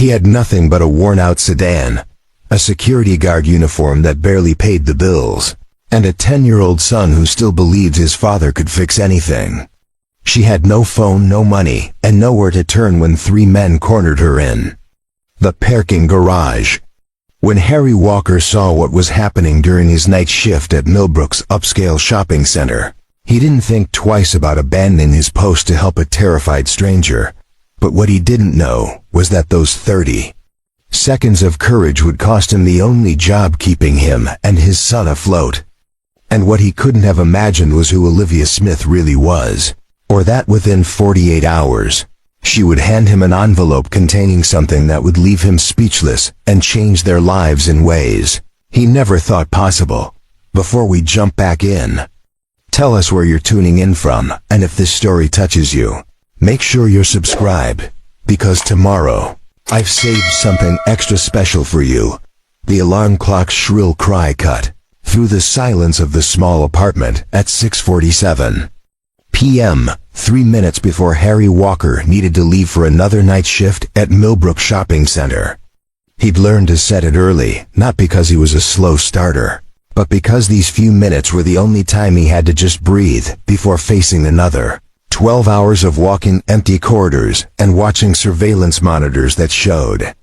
He had nothing but a worn-out sedan, a security guard uniform that barely paid the bills, and a 10-year-old son who still believed his father could fix anything. She had no phone, no money, and nowhere to turn when 3 men cornered her in the parking garage. When Harry Walker saw what was happening during his night shift at Millbrook's upscale shopping center, he didn't think twice about abandoning his post to help a terrified stranger. But what he didn't know was that those 30 seconds of courage would cost him the only job keeping him and his son afloat. And what he couldn't have imagined was who Olivia Smith really was, or that within 48 hours, she would hand him an envelope containing something that would leave him speechless and change their lives in ways he never thought possible. Before we jump back in, tell us where you're tuning in from, and if this story touches you, make sure you're subscribed, because tomorrow, I've saved something extra special for you. The alarm clock's shrill cry cut through the silence of the small apartment at 6:47 p.m., 3 minutes before Harry Walker needed to leave for another night shift at Millbrook Shopping Center. He'd learned to set it early, not because he was a slow starter, but because these few minutes were the only time he had to just breathe before facing another 12 hours of walking empty corridors and watching surveillance monitors that showed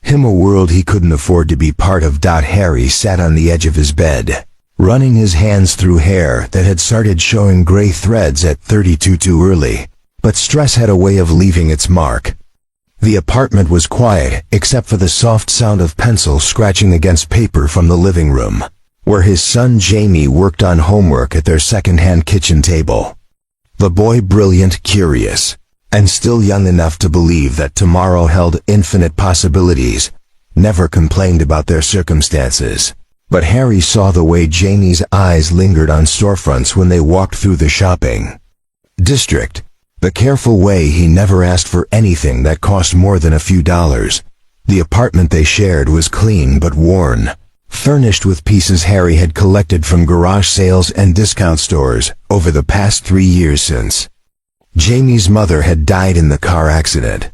him a world he couldn't afford to be part of. Harry sat on the edge of his bed, running his hands through hair that had started showing gray threads at 32 too early, but stress had a way of leaving its mark. The apartment was quiet except for the soft sound of pencil scratching against paper from the living room, where his son Jamie worked on homework at their second-hand kitchen table. The boy, brilliant, curious, and still young enough to believe that tomorrow held infinite possibilities, never complained about their circumstances. But Harry saw the way Jamie's eyes lingered on storefronts when they walked through the shopping district, the careful way he never asked for anything that cost more than a few dollars. The apartment they shared was clean but worn, furnished with pieces Harry had collected from garage sales and discount stores over the past 3 years since Jamie's mother had died in the car accident.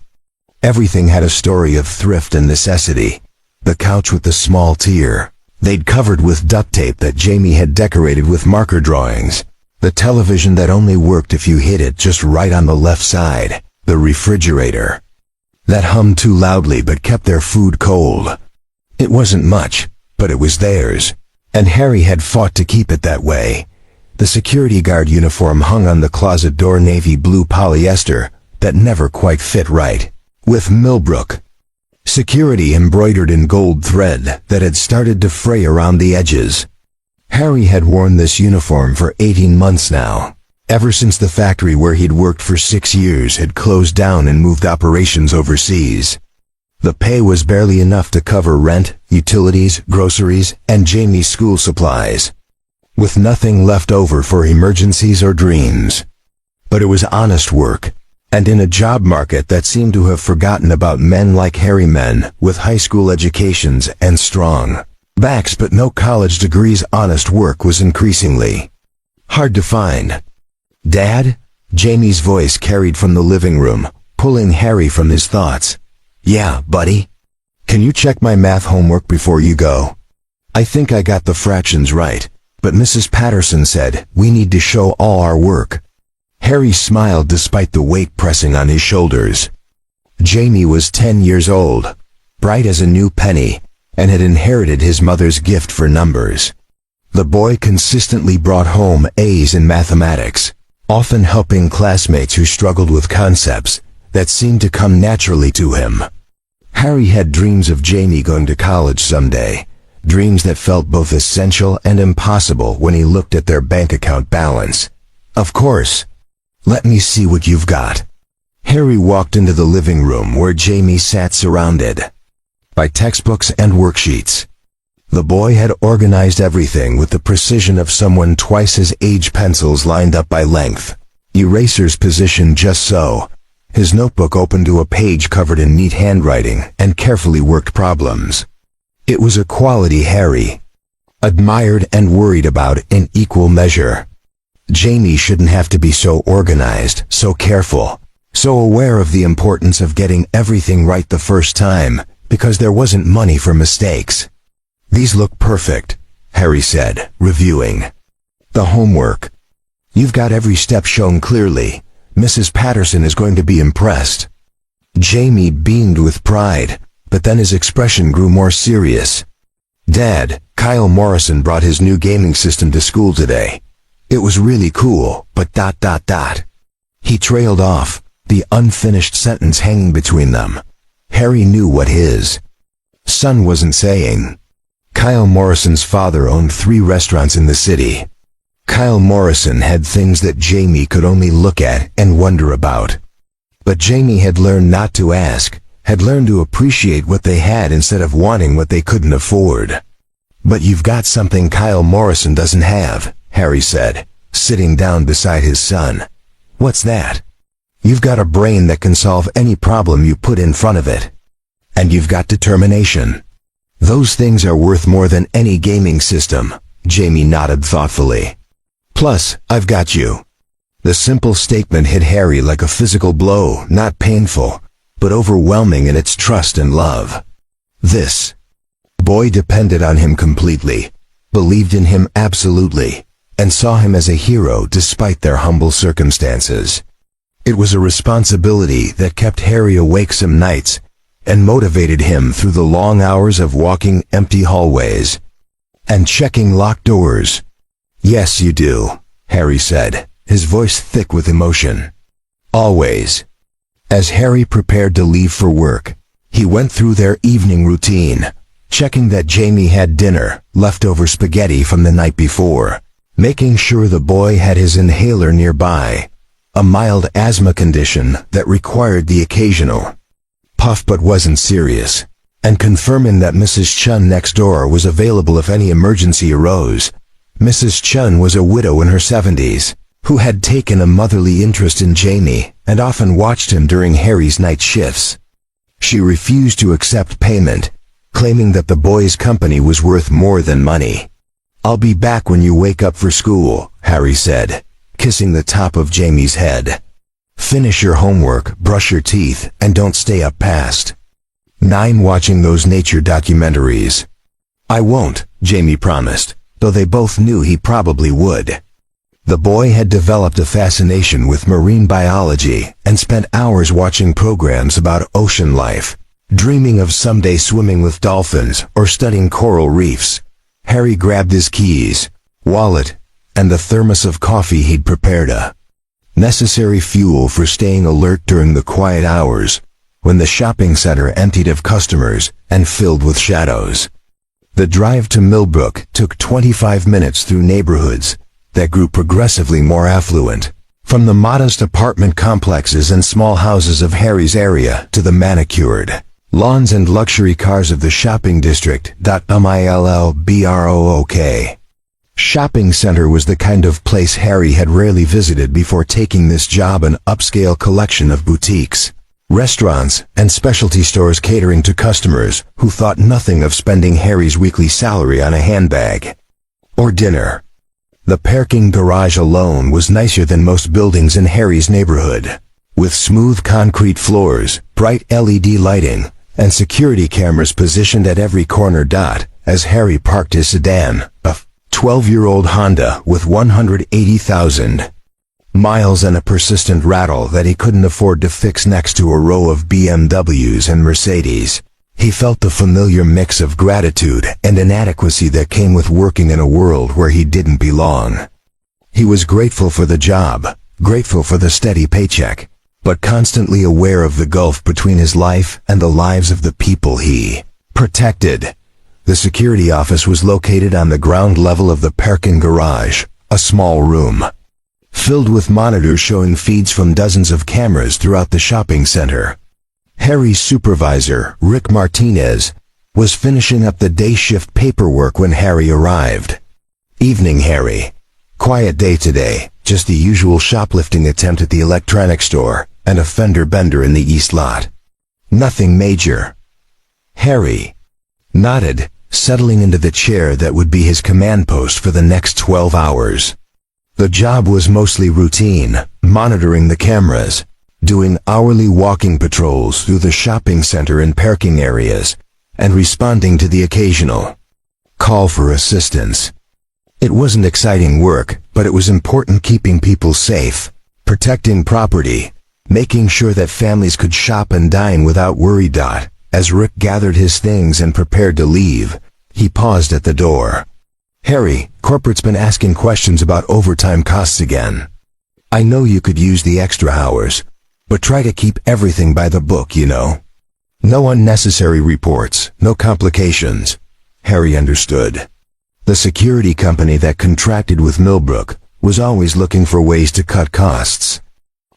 Everything had a story of thrift and necessity. The couch with the small tear they'd covered with duct tape that Jamie had decorated with marker drawings, the television that only worked if you hit it just right on the left side, the refrigerator that hummed too loudly but kept their food cold. It wasn't much, but it was theirs, and Harry had fought to keep it that way. The security guard uniform hung on the closet door, navy blue polyester that never quite fit right, with Millbrook Security embroidered in gold thread that had started to fray around the edges. Harry had worn this uniform for 18 months now, ever since the factory where he'd worked for 6 years had closed down and moved operations overseas. The pay was barely enough to cover rent, utilities, groceries, and Jamie's school supplies, with nothing left over for emergencies or dreams. But it was honest work, and in a job market that seemed to have forgotten about men like Harry, men with high school educations and strong backs but no college degrees. Honest work was increasingly hard to find. "Dad?" Jamie's voice carried from the living room, pulling Harry from his thoughts. "Yeah, buddy? Can you check my math homework before you go? I think I got the fractions right, but Mrs. Patterson said we need to show all our work." Harry smiled despite the weight pressing on his shoulders. Jamie was 10 years old, bright as a new penny, and had inherited his mother's gift for numbers. The boy consistently brought home A's in mathematics, often helping classmates who struggled with concepts that seemed to come naturally to him. Harry had dreams of Jamie going to college someday, dreams that felt both essential and impossible when he looked at their bank account balance. "Of course. Let me see what you've got." Harry walked into the living room where Jamie sat surrounded by textbooks and worksheets. The boy had organized everything with the precision of someone twice his age, pencils lined up by length, erasers positioned just so, his notebook open to a page covered in neat handwriting and carefully worked problems. It was a quality Harry admired and worried about in equal measure. Jamie shouldn't have to be so organized, so careful. so aware of the importance of getting everything right the first time, because there wasn't money for mistakes. "These look perfect," Harry said, reviewing. "The homework. You've got every step shown clearly. Mrs. Patterson is going to be impressed." Jamie beamed with pride, but then his expression grew more serious. "Dad, Kyle Morrison brought his new gaming system to school today. It was really cool, but ... He trailed off, the unfinished sentence hanging between them. Harry knew what his son wasn't saying. Kyle Morrison's father owned 3 restaurants in the city. Kyle Morrison had things that Jamie could only look at and wonder about. But Jamie had learned not to ask, had learned to appreciate what they had instead of wanting what they couldn't afford. "But you've got something Kyle Morrison doesn't have," Harry said, sitting down beside his son. "What's that?" "You've got a brain that can solve any problem you put in front of it. And you've got determination. Those things are worth more than any gaming system," Jamie nodded thoughtfully. "Plus, I've got you." The simple statement hit Harry like a physical blow, not painful, but overwhelming in its trust and love. This boy depended on him completely, believed in him absolutely, and saw him as a hero despite their humble circumstances. It was a responsibility that kept Harry awake some nights and motivated him through the long hours of walking empty hallways and checking locked doors. "Yes, you do," Harry said, his voice thick with emotion. "Always." As Harry prepared to leave for work, he went through their evening routine, checking that Jamie had dinner, leftover spaghetti from the night before, making sure the boy had his inhaler nearby, a mild asthma condition that required the occasional puff but wasn't serious, and confirming that Mrs. Chun next door was available if any emergency arose. Mrs. Chun was a widow in her 70s, who had taken a motherly interest in Jamie and often watched him during Harry's night shifts. She refused to accept payment, claiming that the boy's company was worth more than money. "I'll be back when you wake up for school," Harry said, kissing the top of Jamie's head. "Finish your homework, brush your teeth, and don't stay up past 9 watching those nature documentaries." "I won't," Jamie promised, though they both knew he probably would. The boy had developed a fascination with marine biology and spent hours watching programs about ocean life, dreaming of someday swimming with dolphins or studying coral reefs. Harry grabbed his keys, wallet, and the thermos of coffee he'd prepared, a necessary fuel for staying alert during the quiet hours, when the shopping center emptied of customers and filled with shadows. The drive to Millbrook took 25 minutes through neighborhoods that grew progressively more affluent, from the modest apartment complexes and small houses of Harry's area to the manicured lawns and luxury cars of the shopping district. Millbrook Shopping Center was the kind of place Harry had rarely visited before taking this job, an upscale collection of boutiques, restaurants, and specialty stores catering to customers who thought nothing of spending Harry's weekly salary on a handbag or dinner. The parking garage alone was nicer than most buildings in Harry's neighborhood, with smooth concrete floors, bright LED lighting, and security cameras positioned at every corner. As Harry parked his sedan, a 12-year-old Honda with 180,000 miles and a persistent rattle that he couldn't afford to fix next to a row of BMWs and Mercedes, he felt the familiar mix of gratitude and inadequacy that came with working in a world where he didn't belong. He was grateful for the job, grateful for the steady paycheck, but constantly aware of the gulf between his life and the lives of the people he protected. The security office was located on the ground level of the parking garage, a small room filled with monitors showing feeds from dozens of cameras throughout the shopping center. Harry's supervisor, Rick Martinez, was finishing up the day shift paperwork when Harry arrived. "Evening, Harry. Quiet day today, just the usual shoplifting attempt at the electronics store and a fender bender in the east lot. Nothing major." Harry nodded, settling into the chair that would be his command post for the next 12 hours. The job was mostly routine, monitoring the cameras, doing hourly walking patrols through the shopping center and parking areas, and responding to the occasional call for assistance. It wasn't exciting work, but it was important, keeping people safe, protecting property, making sure that families could shop and dine without worry. As Rick gathered his things and prepared to leave, he paused at the door. "Harry, corporate's been asking questions about overtime costs again. I know you could use the extra hours, but try to keep everything by the book, you know. No unnecessary reports, no complications." Harry understood. The security company that contracted with Millbrook was always looking for ways to cut costs.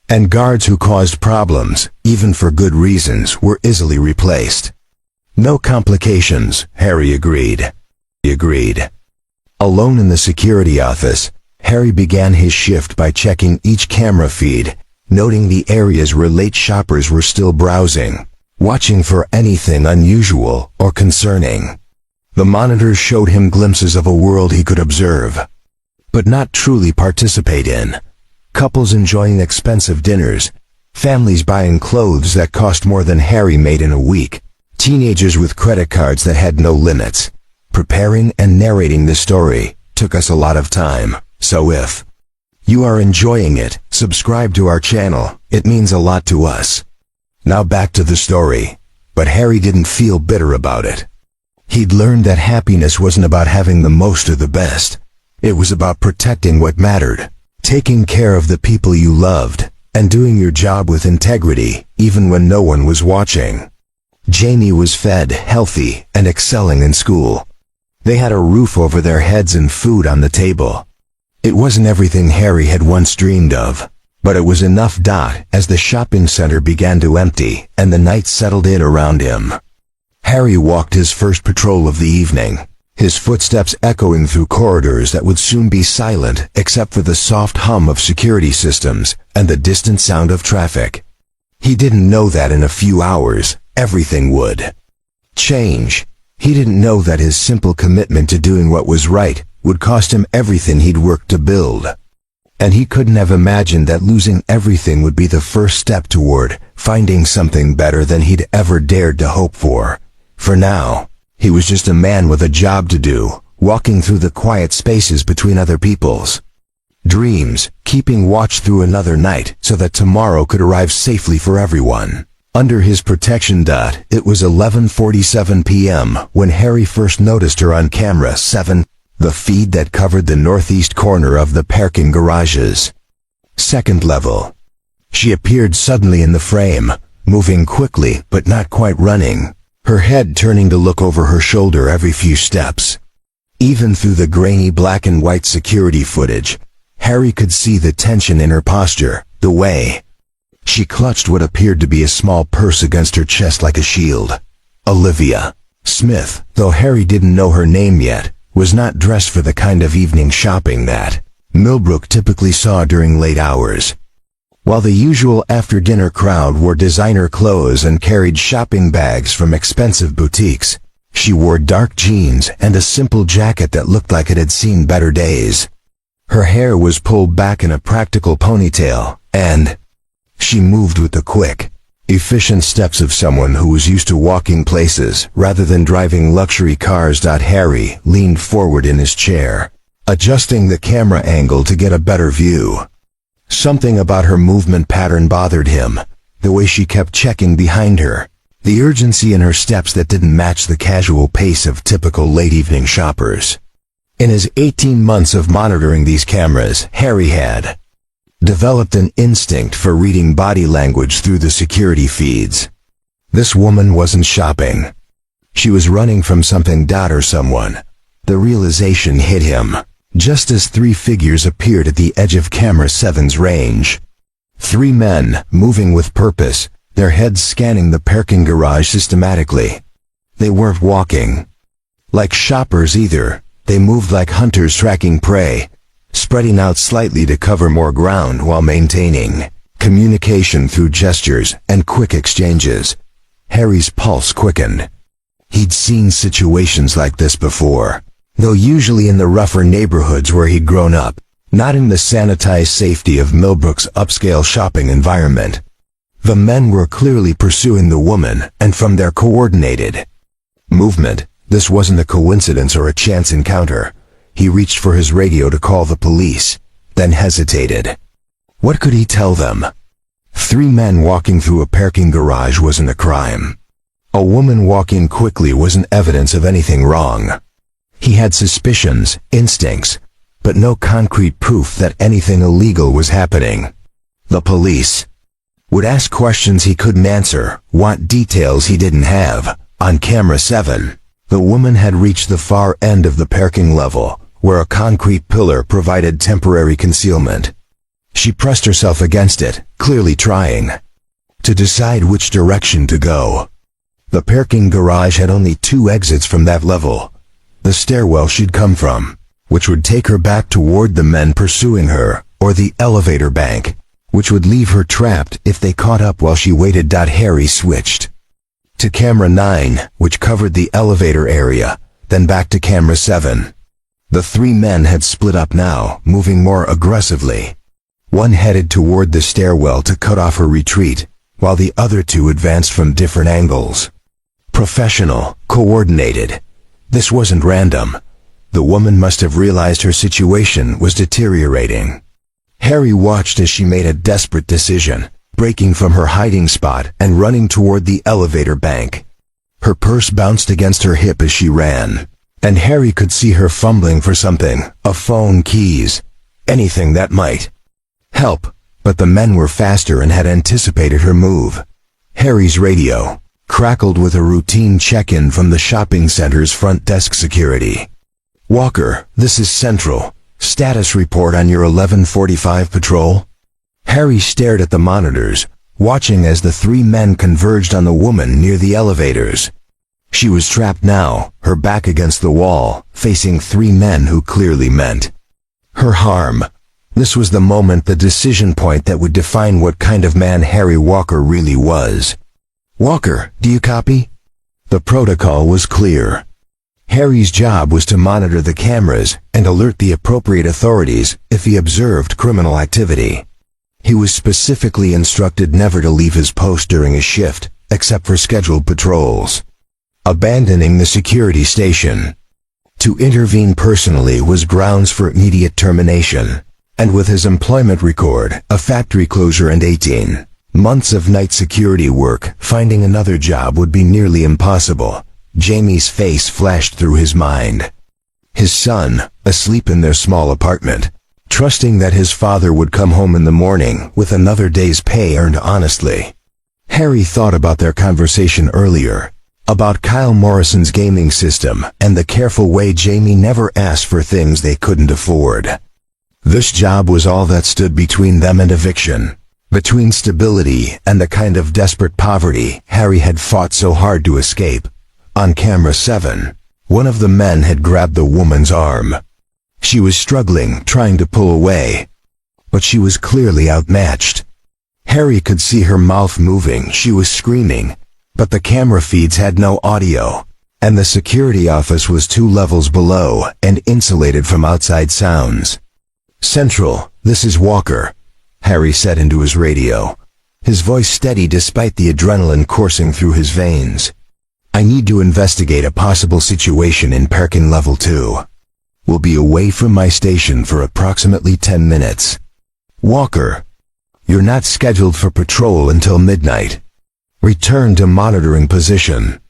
And guards who caused problems, even for good reasons, were easily replaced. "No complications," Harry agreed. Alone in the security office, Harry began his shift by checking each camera feed, noting the areas where late shoppers were still browsing, watching for anything unusual or concerning. The monitors showed him glimpses of a world he could observe, but not truly participate in. Couples enjoying expensive dinners, families buying clothes that cost more than Harry made in a week, teenagers with credit cards that had no limits. Preparing and narrating the story took us a lot of time, so if you are enjoying it, subscribe to our channel, it means a lot to us. Now back to the story, but Harry didn't feel bitter about it. He'd learned that happiness wasn't about having the most or the best. It was about protecting what mattered, taking care of the people you loved, and doing your job with integrity, even when no one was watching. Jamie was fed, healthy, and excelling in school. They had a roof over their heads and food on the table. It wasn't everything Harry had once dreamed of, but it was enough. As the shopping center began to empty and the night settled in around him, Harry walked his first patrol of the evening, his footsteps echoing through corridors that would soon be silent except for the soft hum of security systems and the distant sound of traffic. He didn't know that in a few hours, everything would change. He didn't know that his simple commitment to doing what was right would cost him everything he'd worked to build. And he couldn't have imagined that losing everything would be the first step toward finding something better than he'd ever dared to hope for. For now, he was just a man with a job to do, walking through the quiet spaces between other people's dreams, keeping watch through another night so that tomorrow could arrive safely for everyone. Under his protection. It was 11:47 p.m. when Harry first noticed her on camera 7, the feed that covered the northeast corner of the parking garages. Second level. She appeared suddenly in the frame, moving quickly but not quite running, her head turning to look over her shoulder every few steps. Even through the grainy black and white security footage, Harry could see the tension in her posture, the way she clutched what appeared to be a small purse against her chest like a shield. Olivia Smith, though Harry didn't know her name yet, was not dressed for the kind of evening shopping that Millbrook typically saw during late hours. While the usual after-dinner crowd wore designer clothes and carried shopping bags from expensive boutiques, she wore dark jeans and a simple jacket that looked like it had seen better days. Her hair was pulled back in a practical ponytail, and she moved with the quick, efficient steps of someone who was used to walking places rather than driving luxury cars. Harry leaned forward in his chair, adjusting the camera angle to get a better view. Something about her movement pattern bothered him, the way she kept checking behind her, the urgency in her steps that didn't match the casual pace of typical late-evening shoppers. In his 18 months of monitoring these cameras, Harry had developed an instinct for reading body language through the security feeds. This woman wasn't shopping. She was running from something or someone. The realization hit him just as 3 figures appeared at the edge of camera 7's range. 3 men, moving with purpose, their heads scanning the parking garage systematically. They weren't walking like shoppers either. They moved like hunters tracking prey, spreading out slightly to cover more ground while maintaining communication through gestures and quick exchanges. Harry's pulse quickened. He'd seen situations like this before, though usually in the rougher neighborhoods where he'd grown up, not in the sanitized safety of Millbrook's upscale shopping environment. The men were clearly pursuing the woman, and from their coordinated movement, this wasn't a coincidence or a chance encounter. He reached for his radio to call the police, then hesitated. What could he tell them? 3 men walking through a parking garage wasn't a crime. A woman walking quickly wasn't evidence of anything wrong. He had suspicions, instincts, but no concrete proof that anything illegal was happening. The police would ask questions he couldn't answer, want details he didn't have. On camera 7, the woman had reached the far end of the parking level, where a concrete pillar provided temporary concealment. She pressed herself against it, clearly trying to decide which direction to go. The parking garage had only 2 exits from that level. The stairwell she'd come from, which would take her back toward the men pursuing her, or the elevator bank, which would leave her trapped if they caught up while she waited. Harry switched to camera 9, which covered the elevator area, then back to camera 7. The 3 men had split up now, moving more aggressively. One headed toward the stairwell to cut off her retreat, while the other 2 advanced from different angles. Professional, coordinated. This wasn't random. The woman must have realized her situation was deteriorating. Harry watched as she made a desperate decision, breaking from her hiding spot and running toward the elevator bank. Her purse bounced against her hip as she ran, and Harry could see her fumbling for something, a phone, keys, anything that might help, but the men were faster and had anticipated her move. Harry's radio crackled with a routine check-in from the shopping center's front desk security. "Walker, this is Central. Status report on your 11:45 patrol." Harry stared at the monitors, watching as the 3 men converged on the woman near the elevators. She was trapped now, her back against the wall, facing 3 men who clearly meant her harm. This was the moment, the decision point that would define what kind of man Harry Walker really was. "Walker, do you copy?" The protocol was clear. Harry's job was to monitor the cameras and alert the appropriate authorities if he observed criminal activity. He was specifically instructed never to leave his post during a shift, except for scheduled patrols. Abandoning the security station to intervene personally was grounds for immediate termination, and with his employment record, a factory closure and 18 months of night security work, finding another job would be nearly impossible. Jamie's face flashed through his mind. His son, asleep in their small apartment, trusting that his father would come home in the morning with another day's pay earned honestly. Harry thought about their conversation earlier, about Kyle Morrison's gaming system and the careful way Jamie never asked for things they couldn't afford. This job was all that stood between them and eviction, between stability and the kind of desperate poverty Harry had fought so hard to escape. On camera 7, one of the men had grabbed the woman's arm. She was struggling, trying to pull away, but she was clearly outmatched. Harry could see her mouth moving, she was screaming, but the camera feeds had no audio, and the security office was 2 levels below and insulated from outside sounds. "Central, this is Walker," Harry said into his radio, his voice steady despite the adrenaline coursing through his veins. "I need to investigate a possible situation in parking level 2. We'll be away from my station for approximately 10 minutes. Walker, you're not scheduled for patrol until midnight. Return to monitoring position."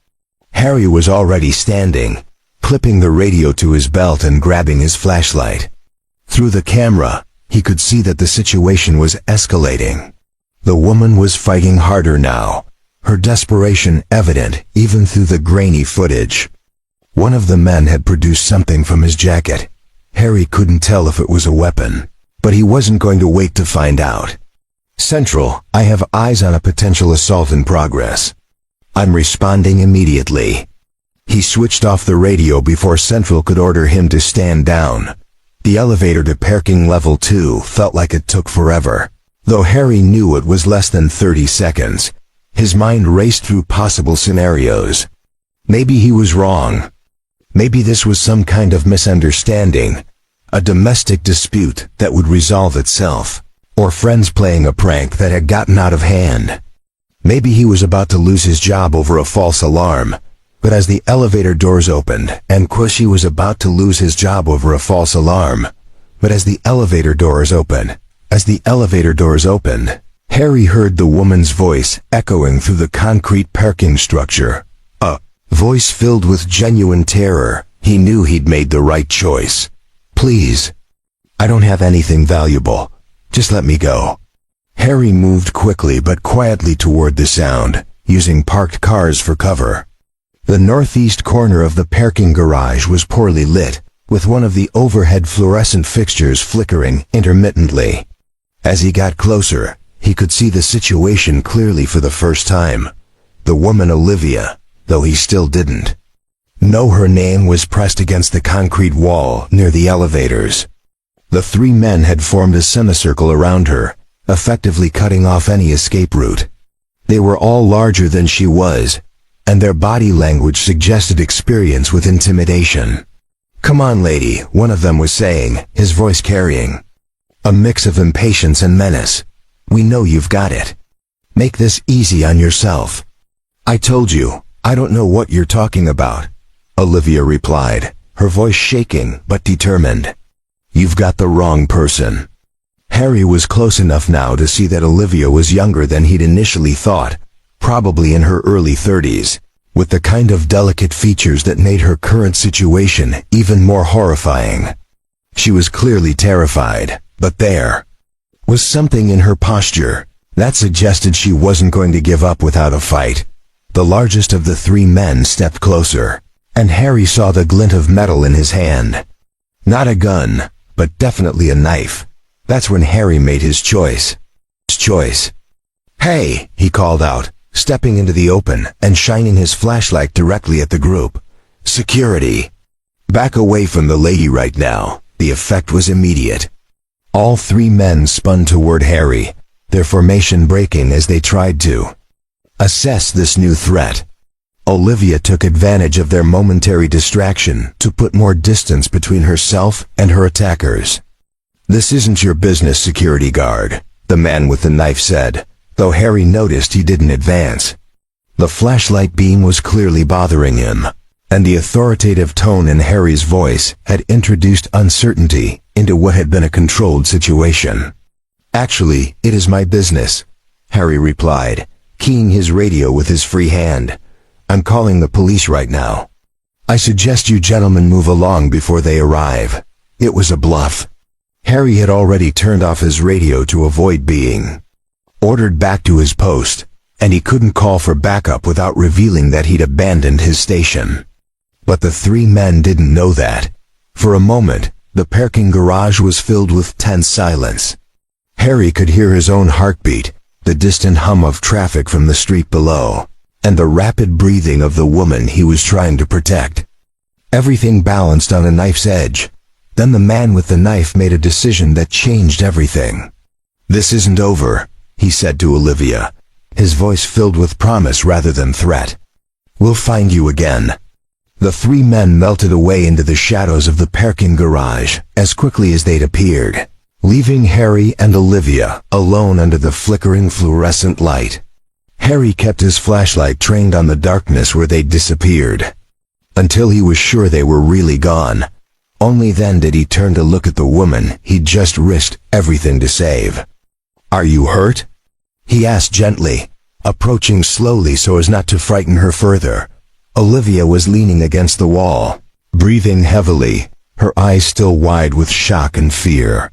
Harry was already standing, clipping the radio to his belt and grabbing his flashlight. Through the camera, he could see that the situation was escalating. The woman was fighting harder now, her desperation evident even through the grainy footage. One of the men had produced something from his jacket. Harry couldn't tell if it was a weapon, but he wasn't going to wait to find out. "Central, I have eyes on a potential assault in progress. I'm responding immediately." He switched off the radio before Central could order him to stand down. The elevator to parking level 2 felt like it took forever. Though Harry knew it was less than 30 seconds, his mind raced through possible scenarios. Maybe he was wrong. Maybe this was some kind of misunderstanding, a domestic dispute that would resolve itself, or friends playing a prank that had gotten out of hand. Maybe he was about to lose his job over a false alarm. But as the elevator doors opened, and Qushi was about to lose his job over a false alarm. But as the elevator doors opened, Harry heard the woman's voice echoing through the concrete parking structure. A voice filled with genuine terror. He knew he'd made the right choice. "Please. I don't have anything valuable. Just let me go." Harry moved quickly but quietly toward the sound, using parked cars for cover. The northeast corner of the parking garage was poorly lit, with one of the overhead fluorescent fixtures flickering intermittently. As he got closer, he could see the situation clearly for the first time. The woman Olivia, though he still didn't know her name, was pressed against the concrete wall near the elevators. The three men had formed a semicircle around her, effectively cutting off any escape route. They were all larger than she was, and their body language suggested experience with intimidation. "Come on, lady," one of them was saying, his voice carrying a mix of impatience and menace. "We know you've got it. Make this easy on yourself." "I told you, I don't know what you're talking about," Olivia replied, her voice shaking but determined. "You've got the wrong person." Harry was close enough now to see that Olivia was younger than he'd initially thought, probably in her early 30s, with the kind of delicate features that made her current situation even more horrifying. She was clearly terrified, but there was something in her posture that suggested she wasn't going to give up without a fight. The largest of the three men stepped closer, and Harry saw the glint of metal in his hand. Not a gun, but definitely a knife. That's when Harry made his choice. "Hey," he called out, stepping into the open and shining his flashlight directly at the group. "Security. Back away from the lady right now." The effect was immediate. All three men spun toward Harry, their formation breaking as they tried to assess this new threat. Olivia took advantage of their momentary distraction to put more distance between herself and her attackers. "This isn't your business, security guard," the man with the knife said, though Harry noticed he didn't advance. The flashlight beam was clearly bothering him, and the authoritative tone in Harry's voice had introduced uncertainty into what had been a controlled situation. "Actually, it is my business," Harry replied, keying his radio with his free hand. "I'm calling the police right now. I suggest you gentlemen move along before they arrive." It was a bluff. Harry had already turned off his radio to avoid being ordered back to his post, and he couldn't call for backup without revealing that he'd abandoned his station. But the three men didn't know that. For a moment, the parking garage was filled with tense silence. Harry could hear his own heartbeat, the distant hum of traffic from the street below, and the rapid breathing of the woman he was trying to protect. Everything balanced on a knife's edge. Then the man with the knife made a decision that changed everything. "This isn't over," he said to Olivia, his voice filled with promise rather than threat. "We'll find you again." The three men melted away into the shadows of the parking garage as quickly as they'd appeared, leaving Harry and Olivia alone under the flickering fluorescent light. Harry kept his flashlight trained on the darkness where they'd disappeared, until he was sure they were really gone. Only then did he turn to look at the woman he'd just risked everything to save. "Are you hurt?" he asked gently, approaching slowly so as not to frighten her further. Olivia was leaning against the wall, breathing heavily, her eyes still wide with shock and fear.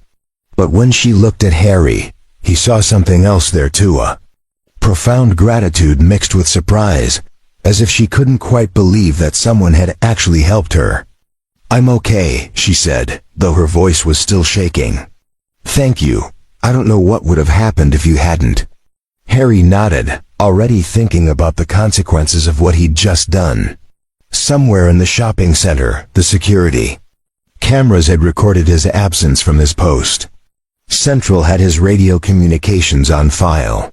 But when she looked at Harry, he saw something else there too, a profound gratitude mixed with surprise, as if she couldn't quite believe that someone had actually helped her. "I'm okay," she said, though her voice was still shaking. "Thank you. I don't know what would have happened if you hadn't." Harry nodded, already thinking about the consequences of what he'd just done. Somewhere in the shopping center, the security cameras had recorded his absence from his post. Central had his radio communications on file.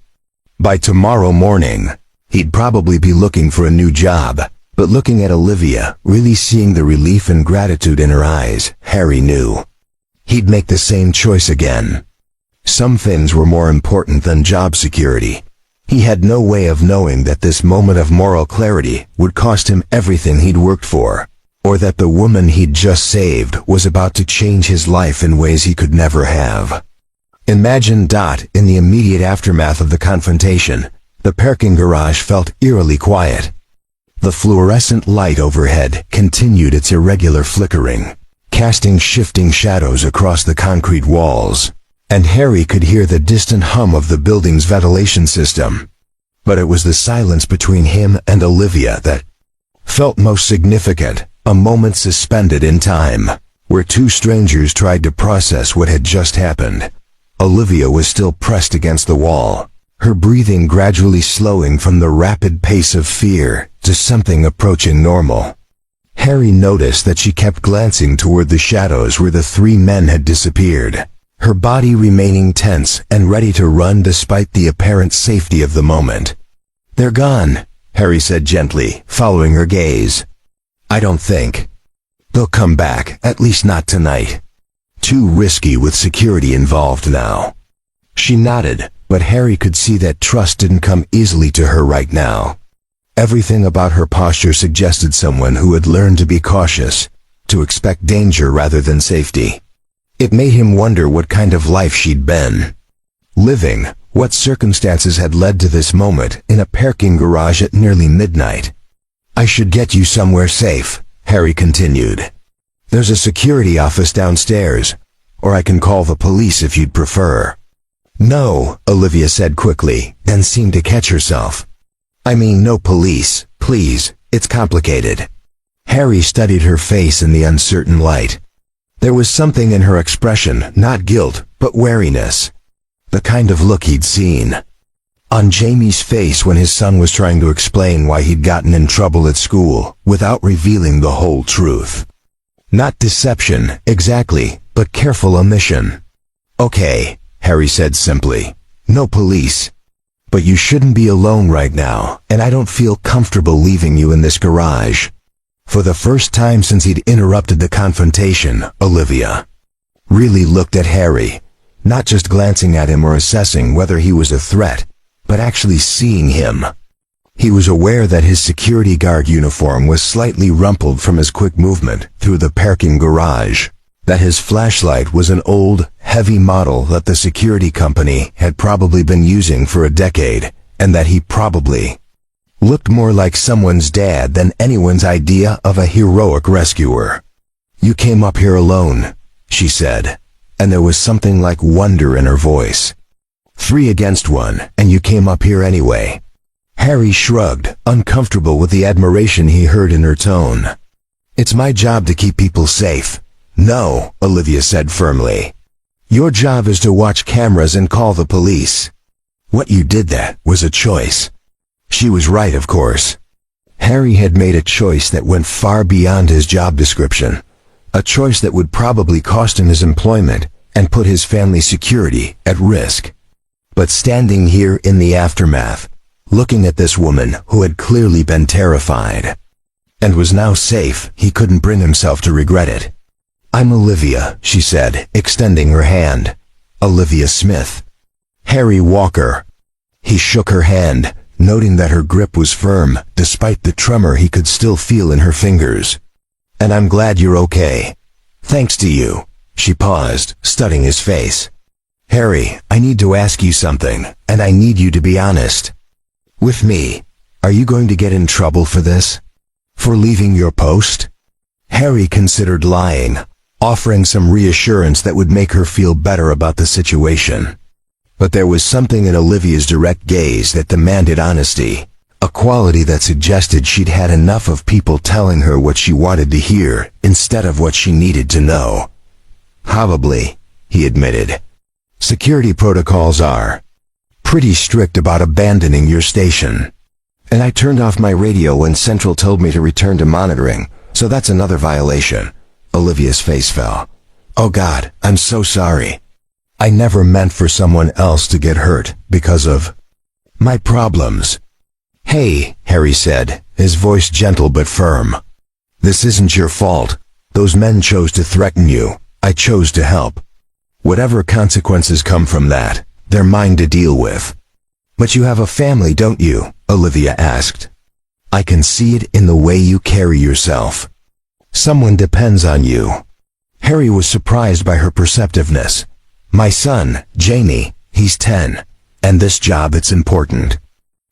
By tomorrow morning, he'd probably be looking for a new job. But looking at Olivia, really seeing the relief and gratitude in her eyes, Harry knew he'd make the same choice again. Some things were more important than job security. He had no way of knowing that this moment of moral clarity would cost him everything he'd worked for, or that the woman he'd just saved was about to change his life in ways he could never have. Imagine Dot in the immediate aftermath of the confrontation. The parking garage felt eerily quiet. The fluorescent light overhead continued its irregular flickering, casting shifting shadows across the concrete walls, and Harry could hear the distant hum of the building's ventilation system. But it was the silence between him and Olivia that felt most significant, a moment suspended in time, where two strangers tried to process what had just happened. Olivia was still pressed against the wall, her breathing gradually slowing from the rapid pace of fear to something approaching normal. Harry noticed that she kept glancing toward the shadows where the three men had disappeared, her body remaining tense and ready to run despite the apparent safety of the moment. "They're gone," Harry said gently, following her gaze. "I don't think they'll come back, at least not tonight. Too risky with security involved now." She nodded, but Harry could see that trust didn't come easily to her right now. Everything about her posture suggested someone who had learned to be cautious, to expect danger rather than safety. It made him wonder what kind of life she'd been living, what circumstances had led to this moment in a parking garage at nearly midnight. "I should get you somewhere safe," Harry continued. "There's a security office downstairs, or I can call the police if you'd prefer." "No," Olivia said quickly, then seemed to catch herself. "I mean, no police, please, it's complicated." Harry studied her face in the uncertain light. There was something in her expression, not guilt, but wariness. The kind of look he'd seen on Jamie's face when his son was trying to explain why he'd gotten in trouble at school, without revealing the whole truth. Not deception, exactly, but careful omission. "Okay," Harry said simply. "No police. But you shouldn't be alone right now, and I don't feel comfortable leaving you in this garage." For the first time since he'd interrupted the confrontation, Olivia really looked at Harry, not just glancing at him or assessing whether he was a threat, but actually seeing him. He was aware that his security guard uniform was slightly rumpled from his quick movement through the parking garage, that his flashlight was an old, heavy model that the security company had probably been using for a decade, and that he probably looked more like someone's dad than anyone's idea of a heroic rescuer. "You came up here alone," she said, and there was something like wonder in her voice. "3 against 1, and you came up here anyway." Harry shrugged, uncomfortable with the admiration he heard in her tone. "It's my job to keep people safe." "No," Olivia said firmly. "Your job is to watch cameras and call the police. What you did that was a choice." She was right, of course. Harry had made a choice that went far beyond his job description, a choice that would probably cost him his employment and put his family's security at risk. But standing here in the aftermath, looking at this woman who had clearly been terrified and was now safe, he couldn't bring himself to regret it. "I'm Olivia," she said, extending her hand. "Olivia Smith." "Harry Walker." He shook her hand, noting that her grip was firm, despite the tremor he could still feel in her fingers. "And I'm glad you're okay. Thanks to you." She paused, studying his face. "Harry, I need to ask you something, and I need you to be honest with me. Are you going to get in trouble for this? For leaving your post?" Harry considered lying, offering some reassurance that would make her feel better about the situation. But there was something in Olivia's direct gaze that demanded honesty, a quality that suggested she'd had enough of people telling her what she wanted to hear instead of what she needed to know. "Probably," he admitted. "Security protocols are pretty strict about abandoning your station. And I turned off my radio when Central told me to return to monitoring, so that's another violation." Olivia's face fell. "Oh God, I'm so sorry. I never meant for someone else to get hurt because of my problems." "Hey," Harry said, his voice gentle but firm. "This isn't your fault. Those men chose to threaten you. I chose to help. Whatever consequences come from that, they're mine to deal with." But you have a family, don't you? Olivia asked. I can see it in the way you carry yourself. Someone depends on you. Harry was surprised by her perceptiveness. My son, Jamie, he's 10, and this job, it's important.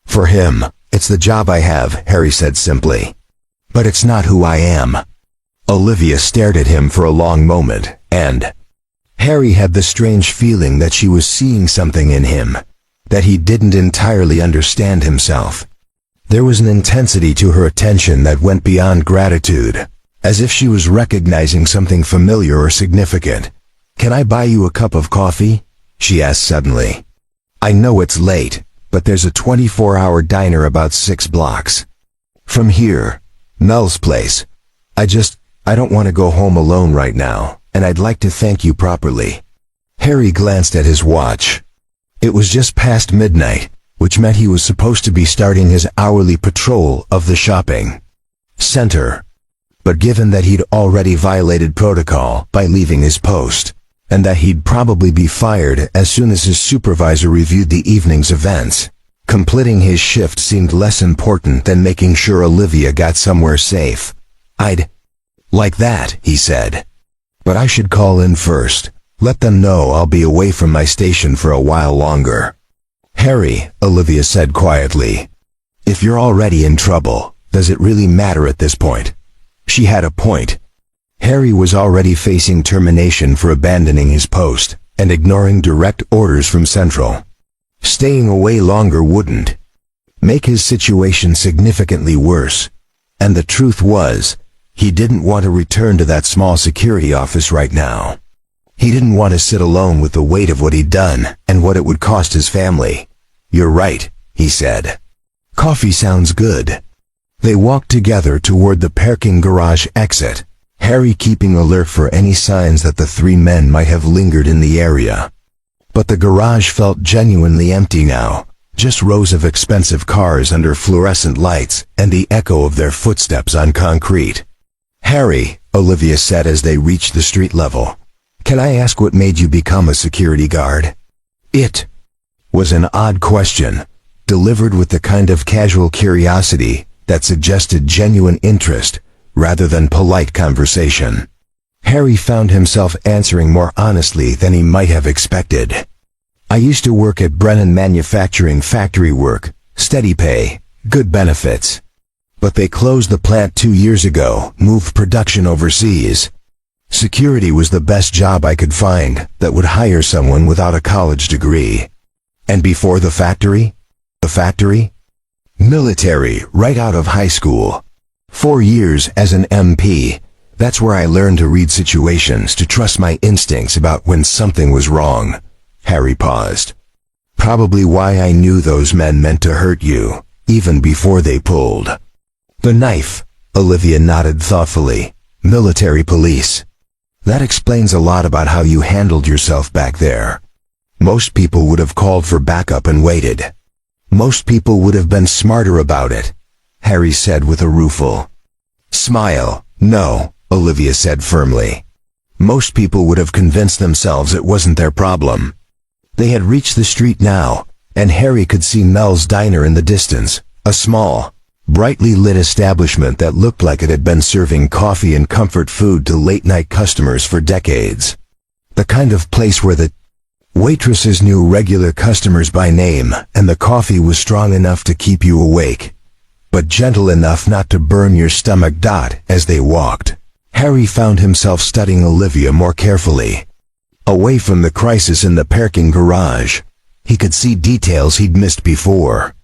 For him, it's the job I have, Harry said simply. But it's not who I am. Olivia stared at him for a long moment, and Harry had the strange feeling that she was seeing something in him, that he didn't entirely understand himself. There was an intensity to her attention that went beyond gratitude, as if she was recognizing something familiar or significant. Can I buy you a cup of coffee? She asked suddenly. I know it's late, but there's a 24-hour diner about 6 blocks from here, Mel's place. I don't want to go home alone right now, and I'd like to thank you properly. Harry glanced at his watch. It was just past midnight, which meant he was supposed to be starting his hourly patrol of the shopping center. But given that he'd already violated protocol by leaving his post, and that he'd probably be fired as soon as his supervisor reviewed the evening's events, completing his shift seemed less important than making sure Olivia got somewhere safe. I'd like that, he said. But I should call in first. Let them know I'll be away from my station for a while longer. Harry, Olivia said quietly. If you're already in trouble, does it really matter at this point? She had a point. Harry was already facing termination for abandoning his post and ignoring direct orders from Central. Staying away longer wouldn't make his situation significantly worse. And the truth was, he didn't want to return to that small security office right now. He didn't want to sit alone with the weight of what he'd done and what it would cost his family. You're right, he said. Coffee sounds good. They walked together toward the parking garage exit, Harry keeping alert for any signs that the 3 men might have lingered in the area. But the garage felt genuinely empty now, just rows of expensive cars under fluorescent lights and the echo of their footsteps on concrete. Harry, Olivia said as they reached the street level. Can I ask what made you become a security guard? It was an odd question, delivered with the kind of casual curiosity that suggested genuine interest rather than polite conversation. Harry found himself answering more honestly than he might have expected. I used to work at Brennan Manufacturing, factory work, steady pay, good benefits. But they closed the plant 2 years ago, moved production overseas. Security was the best job I could find that would hire someone without a college degree. And before the factory? The factory? Military, right out of high school. 4 years as an MP. That's where I learned to read situations, to trust my instincts about when something was wrong. Harry paused. Probably why I knew those men meant to hurt you, even before they pulled the knife. Olivia nodded thoughtfully. Military police. That explains a lot about how you handled yourself back there. Most people would have called for backup and waited. Most people would have been smarter about it, Harry said with a rueful smile. No, Olivia said firmly. Most people would have convinced themselves it wasn't their problem. They had reached the street now, and Harry could see Mel's diner in the distance, a small, brightly lit establishment that looked like it had been serving coffee and comfort food to late-night customers for decades. The kind of place where the waitresses knew regular customers by name, and the coffee was strong enough to keep you awake, but gentle enough not to burn your stomach. As they walked, Harry found himself studying Olivia more carefully. Away from the crisis in the parking garage, he could see details he'd missed before.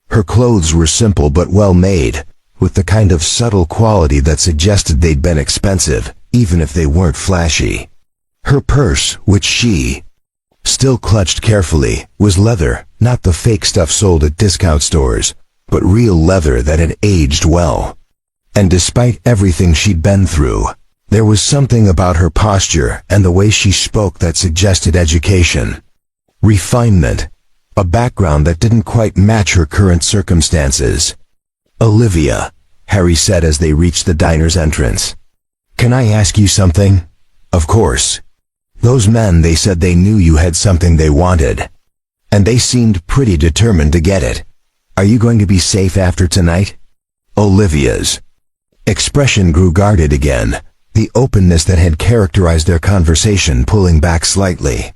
Her clothes were simple but well made, with the kind of subtle quality that suggested they'd been expensive, even if they weren't flashy. Her purse, which she still clutched carefully, was leather, not the fake stuff sold at discount stores, but real leather that had aged well. And despite everything she'd been through, there was something about her posture and the way she spoke that suggested education, refinement, a background that didn't quite match her current circumstances. Olivia, Harry said as they reached the diner's entrance. Can I ask you something? Of course. Those men, they said they knew you had something they wanted. and they seemed pretty determined to get it. Are you going to be safe after tonight? Olivia's expression grew guarded again, the openness that had characterized their conversation pulling back slightly.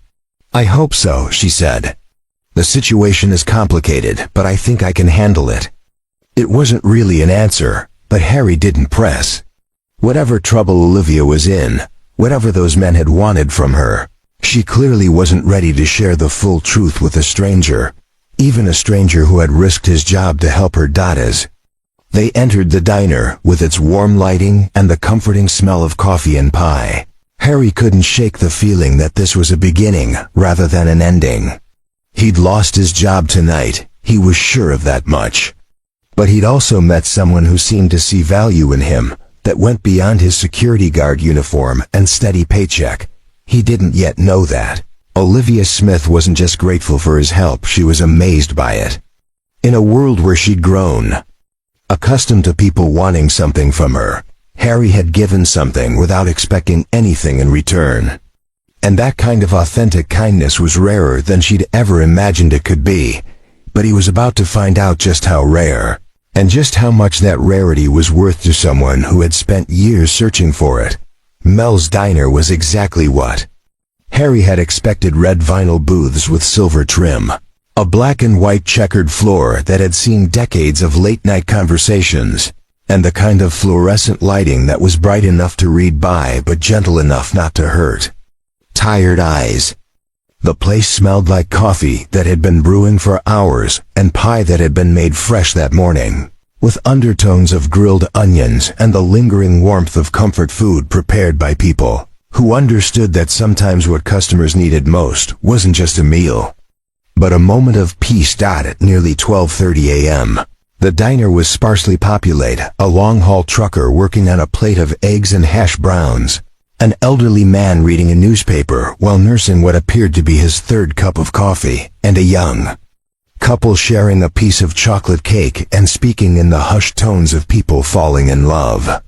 I hope so, she said. The situation is complicated, but I think I can handle it. It wasn't really an answer, but Harry didn't press. Whatever trouble Olivia was in, whatever those men had wanted from her, she clearly wasn't ready to share the full truth with a stranger, even a stranger who had risked his job to help her daughters. They entered the diner, with its warm lighting and the comforting smell of coffee and pie. Harry couldn't shake the feeling that this was a beginning rather than an ending. He'd lost his job tonight, he was sure of that much. But he'd also met someone who seemed to see value in him, that went beyond his security guard uniform and steady paycheck. He didn't yet know that. Olivia Smith wasn't just grateful for his help, she was amazed by it. In a world where she'd grown accustomed to people wanting something from her, Harry had given something without expecting anything in return. And that kind of authentic kindness was rarer than she'd ever imagined it could be. But he was about to find out just how rare, and just how much that rarity was worth to someone who had spent years searching for it. Mel's Diner was exactly what Harry had expected: red vinyl booths with silver trim, a black and white checkered floor that had seen decades of late-night conversations, and the kind of fluorescent lighting that was bright enough to read by but gentle enough not to hurt tired eyes. The place smelled like coffee that had been brewing for hours and pie that had been made fresh that morning, with undertones of grilled onions and the lingering warmth of comfort food prepared by people who understood that sometimes what customers needed most wasn't just a meal, but a moment of peace. At nearly 12:30 a.m., the diner was sparsely populated, a long-haul trucker working on a plate of eggs and hash browns, an elderly man reading a newspaper while nursing what appeared to be his third cup of coffee, and a young couple sharing a piece of chocolate cake and speaking in the hushed tones of people falling in love.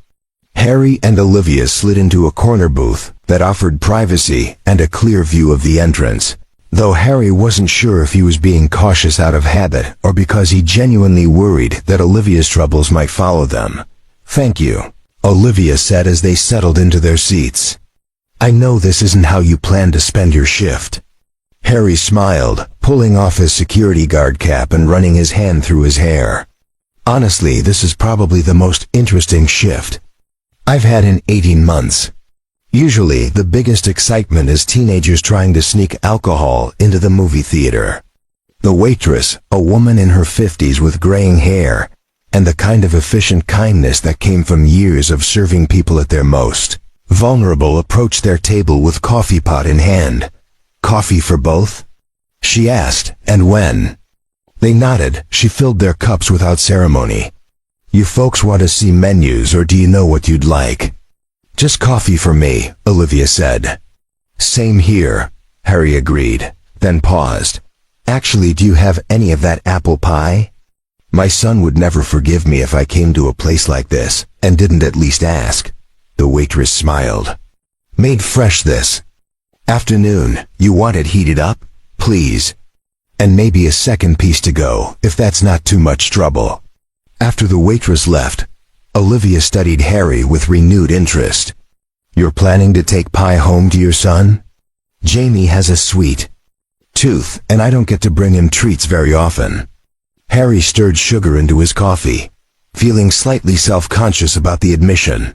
Harry and Olivia slid into a corner booth that offered privacy and a clear view of the entrance, though Harry wasn't sure if he was being cautious out of habit or because he genuinely worried that Olivia's troubles might follow them. "Thank you," Olivia said as they settled into their seats. "I know this isn't how you plan to spend your shift." Harry smiled, pulling off his security guard cap and running his hand through his hair. "Honestly, this is probably the most interesting shift I've had in 18 months. Usually, the biggest excitement is teenagers trying to sneak alcohol into the movie theater. The waitress, a woman in her 50s with graying hair, and the kind of efficient kindness that came from years of serving people at their most vulnerable, approached their table with coffee pot in hand. "Coffee for both?" she asked, and when they nodded, she filled their cups without ceremony. "You folks want to see menus, or do you know what you'd like?" "Just coffee for me," Olivia said. "Same here," Harry agreed, then paused. "Actually, do you have any of that apple pie? My son would never forgive me if I came to a place like this and didn't at least ask." The waitress smiled. "Made fresh this afternoon. You want it heated up, please? And maybe a second piece to go, if that's not too much trouble." After the waitress left, Olivia studied Harry with renewed interest. "You're planning to take pie home to your son? Jamie has a sweet tooth, and I don't get to bring him treats very often." Harry stirred sugar into his coffee, feeling slightly self-conscious about the admission.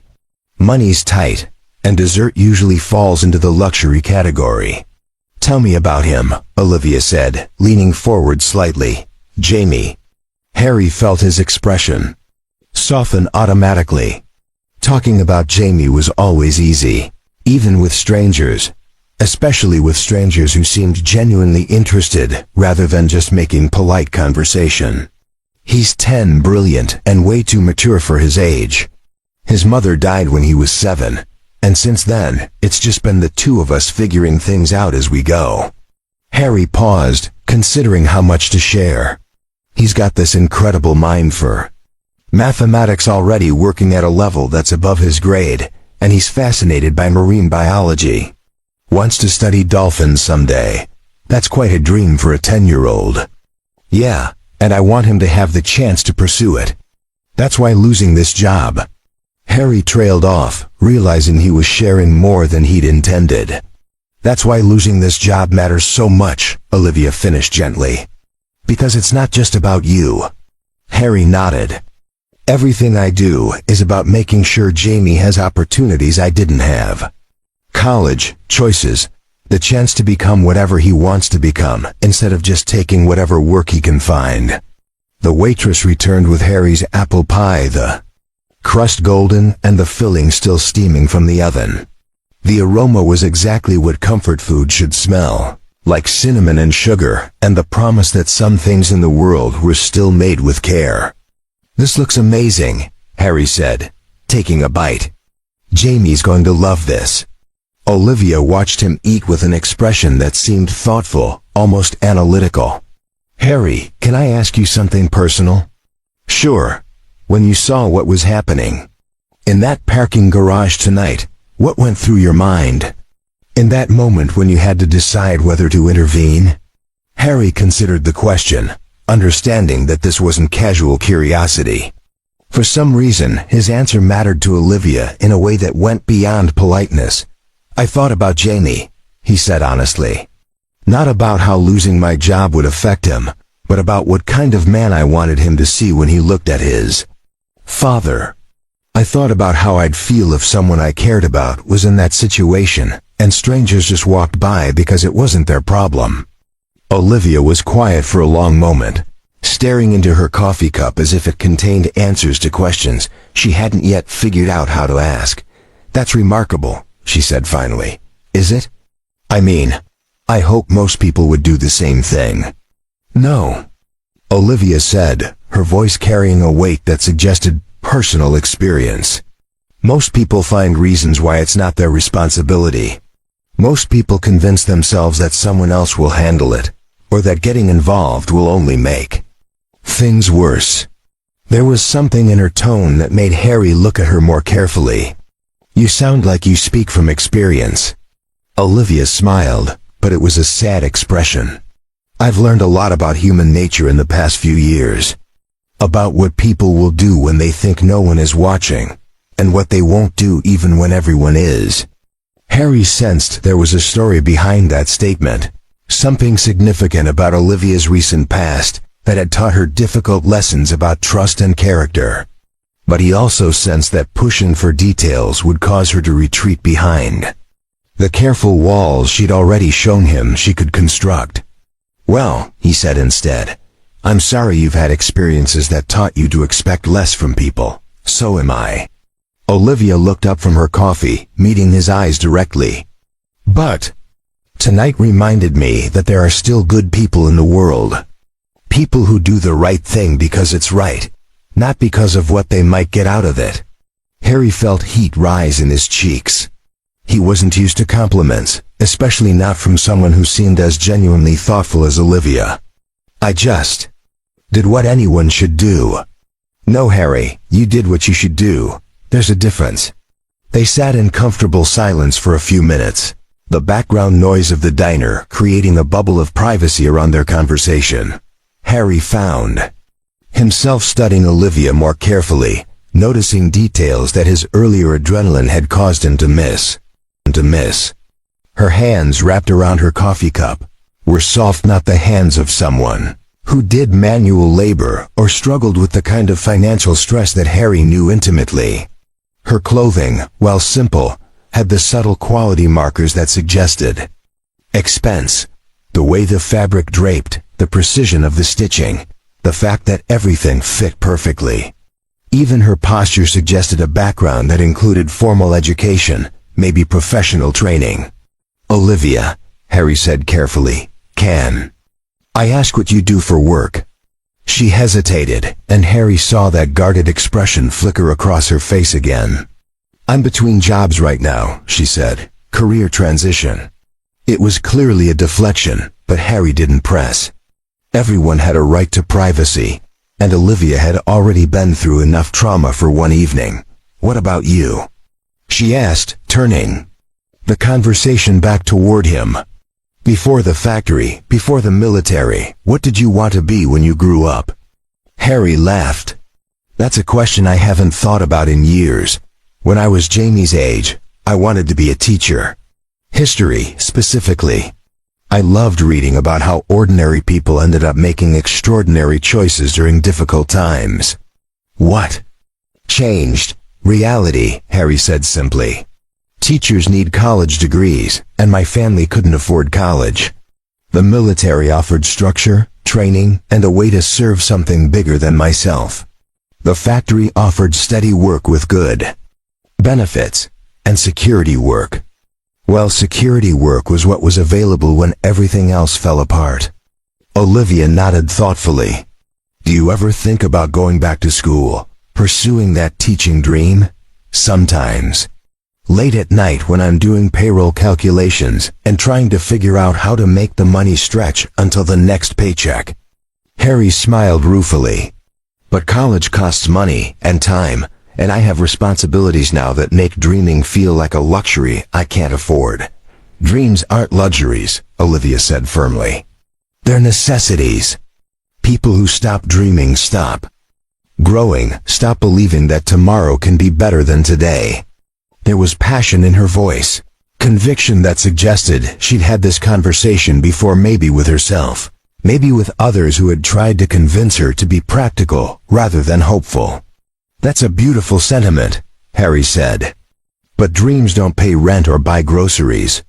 Money's tight, and dessert usually falls into the luxury category. "Tell me about him," Olivia said, leaning forward slightly. "Jamie." Harry felt his expression soften automatically. Talking about Jamie was always easy, even with strangers, especially with strangers who seemed genuinely interested rather than just making polite conversation. "He's 10, brilliant, and way too mature for his age. His mother died when he was 7, and since then, it's just been the two of us figuring things out as we go." Harry paused, considering how much to share. He's got this incredible mind for mathematics, already working at a level that's above his grade, and he's fascinated by marine biology. Wants to study dolphins someday. That's quite a dream for a 10-year-old. Yeah, and I want him to have the chance to pursue it. That's why losing this job." Harry trailed off, realizing he was sharing more than he'd intended. "That's why losing this job matters so much," Olivia finished gently. "Because it's not just about you." Harry nodded. "Everything I do is about making sure Jamie has opportunities I didn't have. College, choices, the chance to become whatever he wants to become, instead of just taking whatever work he can find." The waitress returned with Harry's apple pie, the crust golden and the filling still steaming from the oven. The aroma was exactly what comfort food should smell, like cinnamon and sugar, and the promise that some things in the world were still made with care. "This looks amazing," Harry said, taking a bite. "Jamie's going to love this." Olivia watched him eat with an expression that seemed thoughtful, almost analytical. "Harry, can I ask you something personal?" "Sure." "When you saw what was happening in that parking garage tonight, what went through your mind? In that moment when you had to decide whether to intervene?" Harry considered the question, understanding that this wasn't casual curiosity. For some reason, his answer mattered to Olivia in a way that went beyond politeness. "I thought about Jamie," he said honestly. "Not about how losing my job would affect him, but about what kind of man I wanted him to see when he looked at his father. I thought about how I'd feel if someone I cared about was in that situation, and strangers just walked by because it wasn't their problem." Olivia was quiet for a long moment, staring into her coffee cup as if it contained answers to questions she hadn't yet figured out how to ask. "That's remarkable," she said finally. "Is it? I mean, I hope most people would do the same thing." "No," Olivia said, her voice carrying a weight that suggested personal experience. "Most people find reasons why it's not their responsibility. Most people convince themselves that someone else will handle it, or that getting involved will only make things worse." There was something in her tone that made Harry look at her more carefully. "You sound like you speak from experience." Olivia smiled, but it was a sad expression. "I've learned a lot about human nature in the past few years. About what people will do when they think no one is watching, and what they won't do even when everyone is." Harry sensed there was a story behind that statement, something significant about Olivia's recent past that had taught her difficult lessons about trust and character. But he also sensed that pushing for details would cause her to retreat behind the careful walls she'd already shown him she could construct. "Well," he said instead, "I'm sorry you've had experiences that taught you to expect less from people. So am I." Olivia looked up from her coffee, meeting his eyes directly. "But tonight reminded me that there are still good people in the world. People who do the right thing because it's right, not because of what they might get out of it." Harry felt heat rise in his cheeks. He wasn't used to compliments, especially not from someone who seemed as genuinely thoughtful as Olivia. "I just did what anyone should do." "No, Harry, you did what you should do. There's a difference." They sat in comfortable silence for a few minutes, the background noise of the diner creating a bubble of privacy around their conversation. Harry found himself studying Olivia more carefully, noticing details that his earlier adrenaline had caused him to miss. Her hands wrapped around her coffee cup were soft, not the hands of someone who did manual labor or struggled with the kind of financial stress that Harry knew intimately. Her clothing, while simple, had the subtle quality markers that suggested expense. The way the fabric draped, the precision of the stitching, the fact that everything fit perfectly. Even her posture suggested a background that included formal education, maybe professional training. "Olivia," Harry said carefully, "can I ask what you do for work?" She hesitated, and Harry saw that guarded expression flicker across her face again. "I'm between jobs right now," she said. "Career transition." It was clearly a deflection, but Harry didn't press. Everyone had a right to privacy, and Olivia had already been through enough trauma for one evening. "What about you?" she asked, turning the conversation back toward him. Before the factory, before the military, what did you want to be when you grew up? Harry laughed. That's a question I haven't thought about in years. When I was Jamie's age, I wanted to be a teacher. History, specifically. I loved reading about how ordinary people ended up making extraordinary choices during difficult times. What changed? Reality, Harry said simply. Teachers need college degrees, and my family couldn't afford college. The military offered structure, training, and a way to serve something bigger than myself. The factory offered steady work with good benefits, and security work. Well, security work was what was available when everything else fell apart. Olivia nodded thoughtfully. Do you ever think about going back to school, pursuing that teaching dream? Sometimes. Late at night when I'm doing payroll calculations and trying to figure out how to make the money stretch until the next paycheck. Harry smiled ruefully. But college costs money and time, and I have responsibilities now that make dreaming feel like a luxury I can't afford. Dreams aren't luxuries, Olivia said firmly. They're necessities. People who stop dreaming stop growing, stop believing that tomorrow can be better than today. There was passion in her voice, conviction that suggested she'd had this conversation before, maybe with herself, maybe with others who had tried to convince her to be practical rather than hopeful. That's a beautiful sentiment, Harry said. But dreams don't pay rent or buy groceries.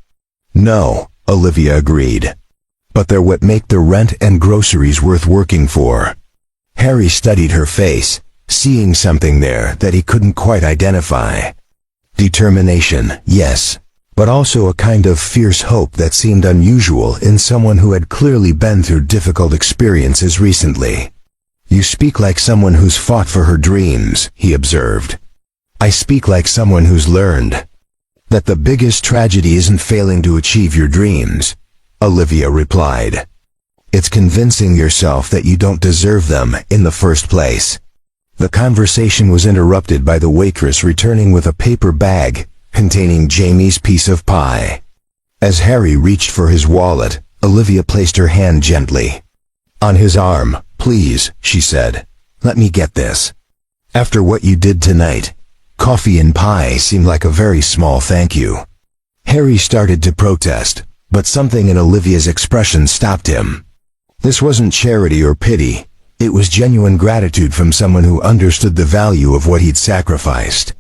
No, Olivia agreed. But they're what make the rent and groceries worth working for. Harry studied her face, seeing something there that he couldn't quite identify. Determination, yes, but also a kind of fierce hope that seemed unusual in someone who had clearly been through difficult experiences recently. You speak like someone who's fought for her dreams, he observed. I speak like someone who's learned that the biggest tragedy isn't failing to achieve your dreams, Olivia replied. It's convincing yourself that you don't deserve them in the first place. The conversation was interrupted by the waitress returning with a paper bag containing Jamie's piece of pie. As Harry reached for his wallet, Olivia placed her hand gently on his arm. Please, she said, let me get this. After what you did tonight, coffee and pie seemed like a very small thank you. Harry started to protest, but something in Olivia's expression stopped him. This wasn't charity or pity. It was genuine gratitude from someone who understood the value of what he'd sacrificed.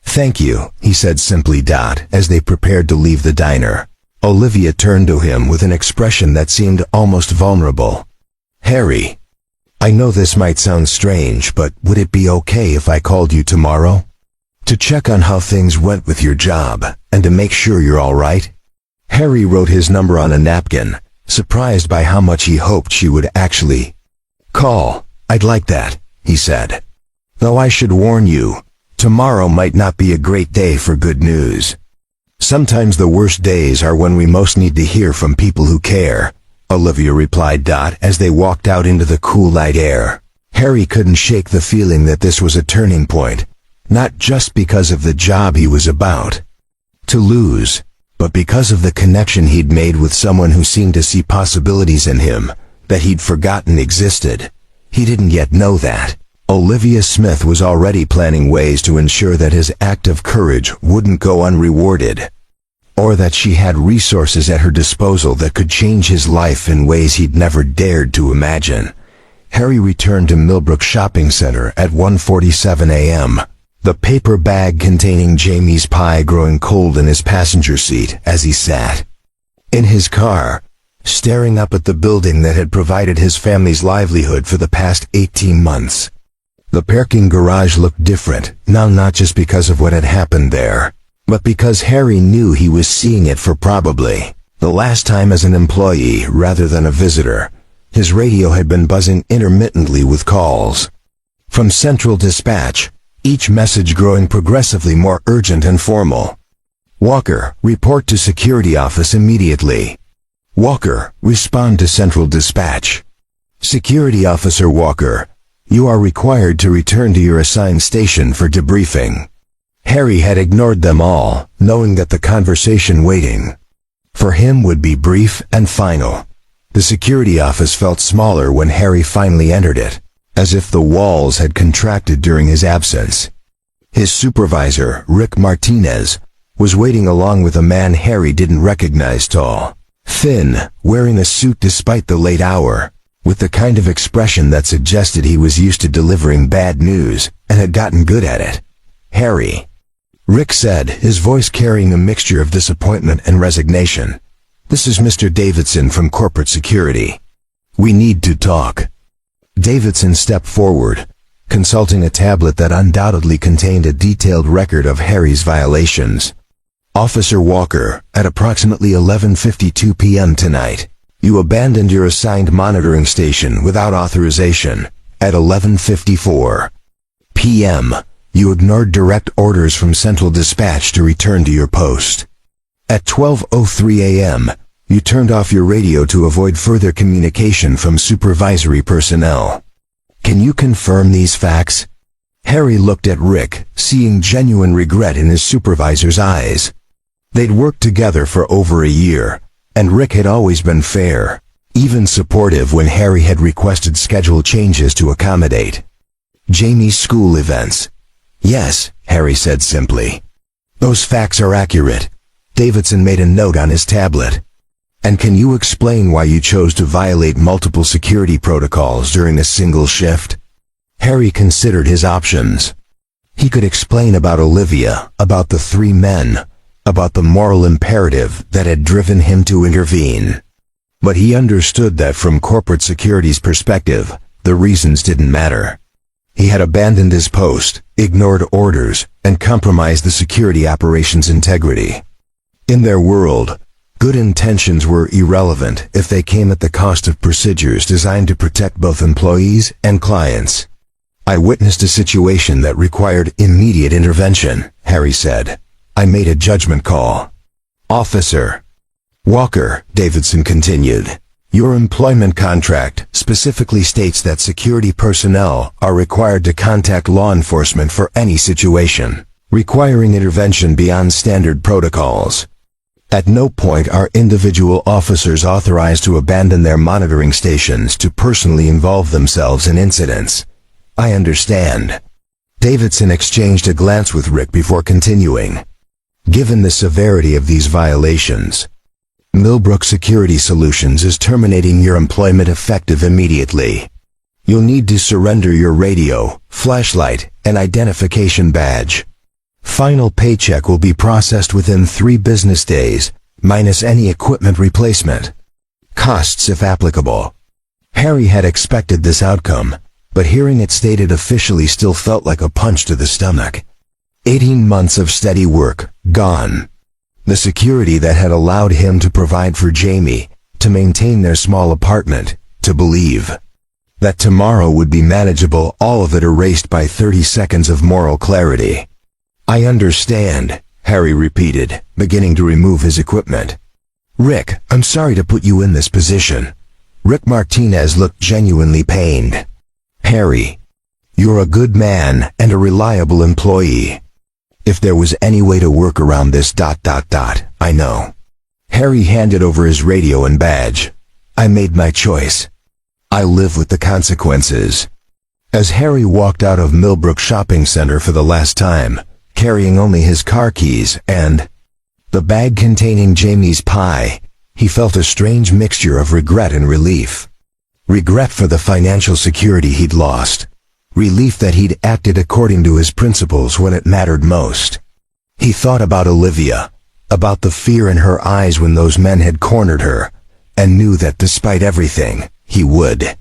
Thank you, he said simply. As they prepared to leave the diner, Olivia turned to him with an expression that seemed almost vulnerable. Harry, I know this might sound strange, but would it be okay if I called you tomorrow? To check on how things went with your job, and to make sure you're all right? Harry wrote his number on a napkin, surprised by how much he hoped she would actually call. I'd like that, he said. Though I should warn you, tomorrow might not be a great day for good news. Sometimes the worst days are when we most need to hear from people who care, Olivia replied. As they walked out into the cool night air, Harry couldn't shake the feeling that this was a turning point, not just because of the job he was about to lose, but because of the connection he'd made with someone who seemed to see possibilities in him that he'd forgotten existed. He didn't yet know that Olivia Smith was already planning ways to ensure that his act of courage wouldn't go unrewarded, or that she had resources at her disposal that could change his life in ways he'd never dared to imagine. Harry returned to Millbrook Shopping Center at 1:47 a.m., the paper bag containing Jamie's pie growing cold in his passenger seat as he sat in his car, staring up at the building that had provided his family's livelihood for the past 18 months. The parking garage looked different, now not just because of what had happened there, but because Harry knew he was seeing it for probably the last time as an employee rather than a visitor. His radio had been buzzing intermittently with calls from Central Dispatch, each message growing progressively more urgent and formal. Walker, report to security office immediately. Walker, respond to Central Dispatch. Security Officer Walker, you are required to return to your assigned station for debriefing. Harry had ignored them all, knowing that the conversation waiting For him would be brief and final. The security office felt smaller when Harry finally entered it, as if the walls had contracted during his absence. His supervisor, Rick Martinez, was waiting along with a man Harry didn't recognize, tall, thin, wearing a suit despite the late hour, with the kind of expression that suggested he was used to delivering bad news and had gotten good at it. "Harry," Rick said, his voice carrying a mixture of disappointment and resignation. "This is Mr. Davidson from corporate security. We need to talk." Davidson stepped forward, consulting a tablet that undoubtedly contained a detailed record of Harry's violations. "Officer Walker, at approximately 11:52 p.m. tonight, you abandoned your assigned monitoring station without authorization. At 11:54 p.m., you ignored direct orders from Central Dispatch to return to your post. At 12:03 a.m., you turned off your radio to avoid further communication from supervisory personnel. Can you confirm these facts?" Harry looked at Rick, seeing genuine regret in his supervisor's eyes. They'd worked together for over a year, and Rick had always been fair, even supportive when Harry had requested schedule changes to accommodate Jamie's school events. "Yes," Harry said simply. "Those facts are accurate." Davidson made a note on his tablet. "And can you explain why you chose to violate multiple security protocols during a single shift?" Harry considered his options. He could explain about Olivia, about the three men, about the moral imperative that had driven him to intervene. But he understood that from corporate security's perspective, the reasons didn't matter. He had abandoned his post, ignored orders, and compromised the security operations' integrity. In their world, good intentions were irrelevant if they came at the cost of procedures designed to protect both employees and clients. "I witnessed a situation that required immediate intervention," Harry said. "I made a judgment call." "Officer Walker," Davidson continued, "your employment contract specifically states that security personnel are required to contact law enforcement for any situation requiring intervention beyond standard protocols. At no point are individual officers authorized to abandon their monitoring stations to personally involve themselves in incidents." "I understand." Davidson exchanged a glance with Rick before continuing. "Given the severity of these violations, Millbrook Security Solutions is terminating your employment effective immediately. You'll need to surrender your radio, flashlight, and identification badge. Final paycheck will be processed within 3 business days, minus any equipment replacement. Costs if applicable." Harry had expected this outcome, but hearing it stated officially still felt like a punch to the stomach. 18 months of steady work, gone. The security that had allowed him to provide for Jamie, to maintain their small apartment, to believe that tomorrow would be manageable, all of it erased by 30 seconds of moral clarity. "I understand," Harry repeated, beginning to remove his equipment. "Rick, I'm sorry to put you in this position." Rick Martinez looked genuinely pained. "Harry, you're a good man and a reliable employee. If there was any way to work around this ... I know." Harry handed over his radio and badge. "I made my choice. I live with the consequences." As Harry walked out of Millbrook Shopping Center for the last time, carrying only his car keys and the bag containing Jamie's pie, he felt a strange mixture of regret and relief. Regret for the financial security he'd lost. Relief that he'd acted according to his principles when it mattered most. He thought about Olivia, about the fear in her eyes when those men had cornered her, and knew that despite everything, he would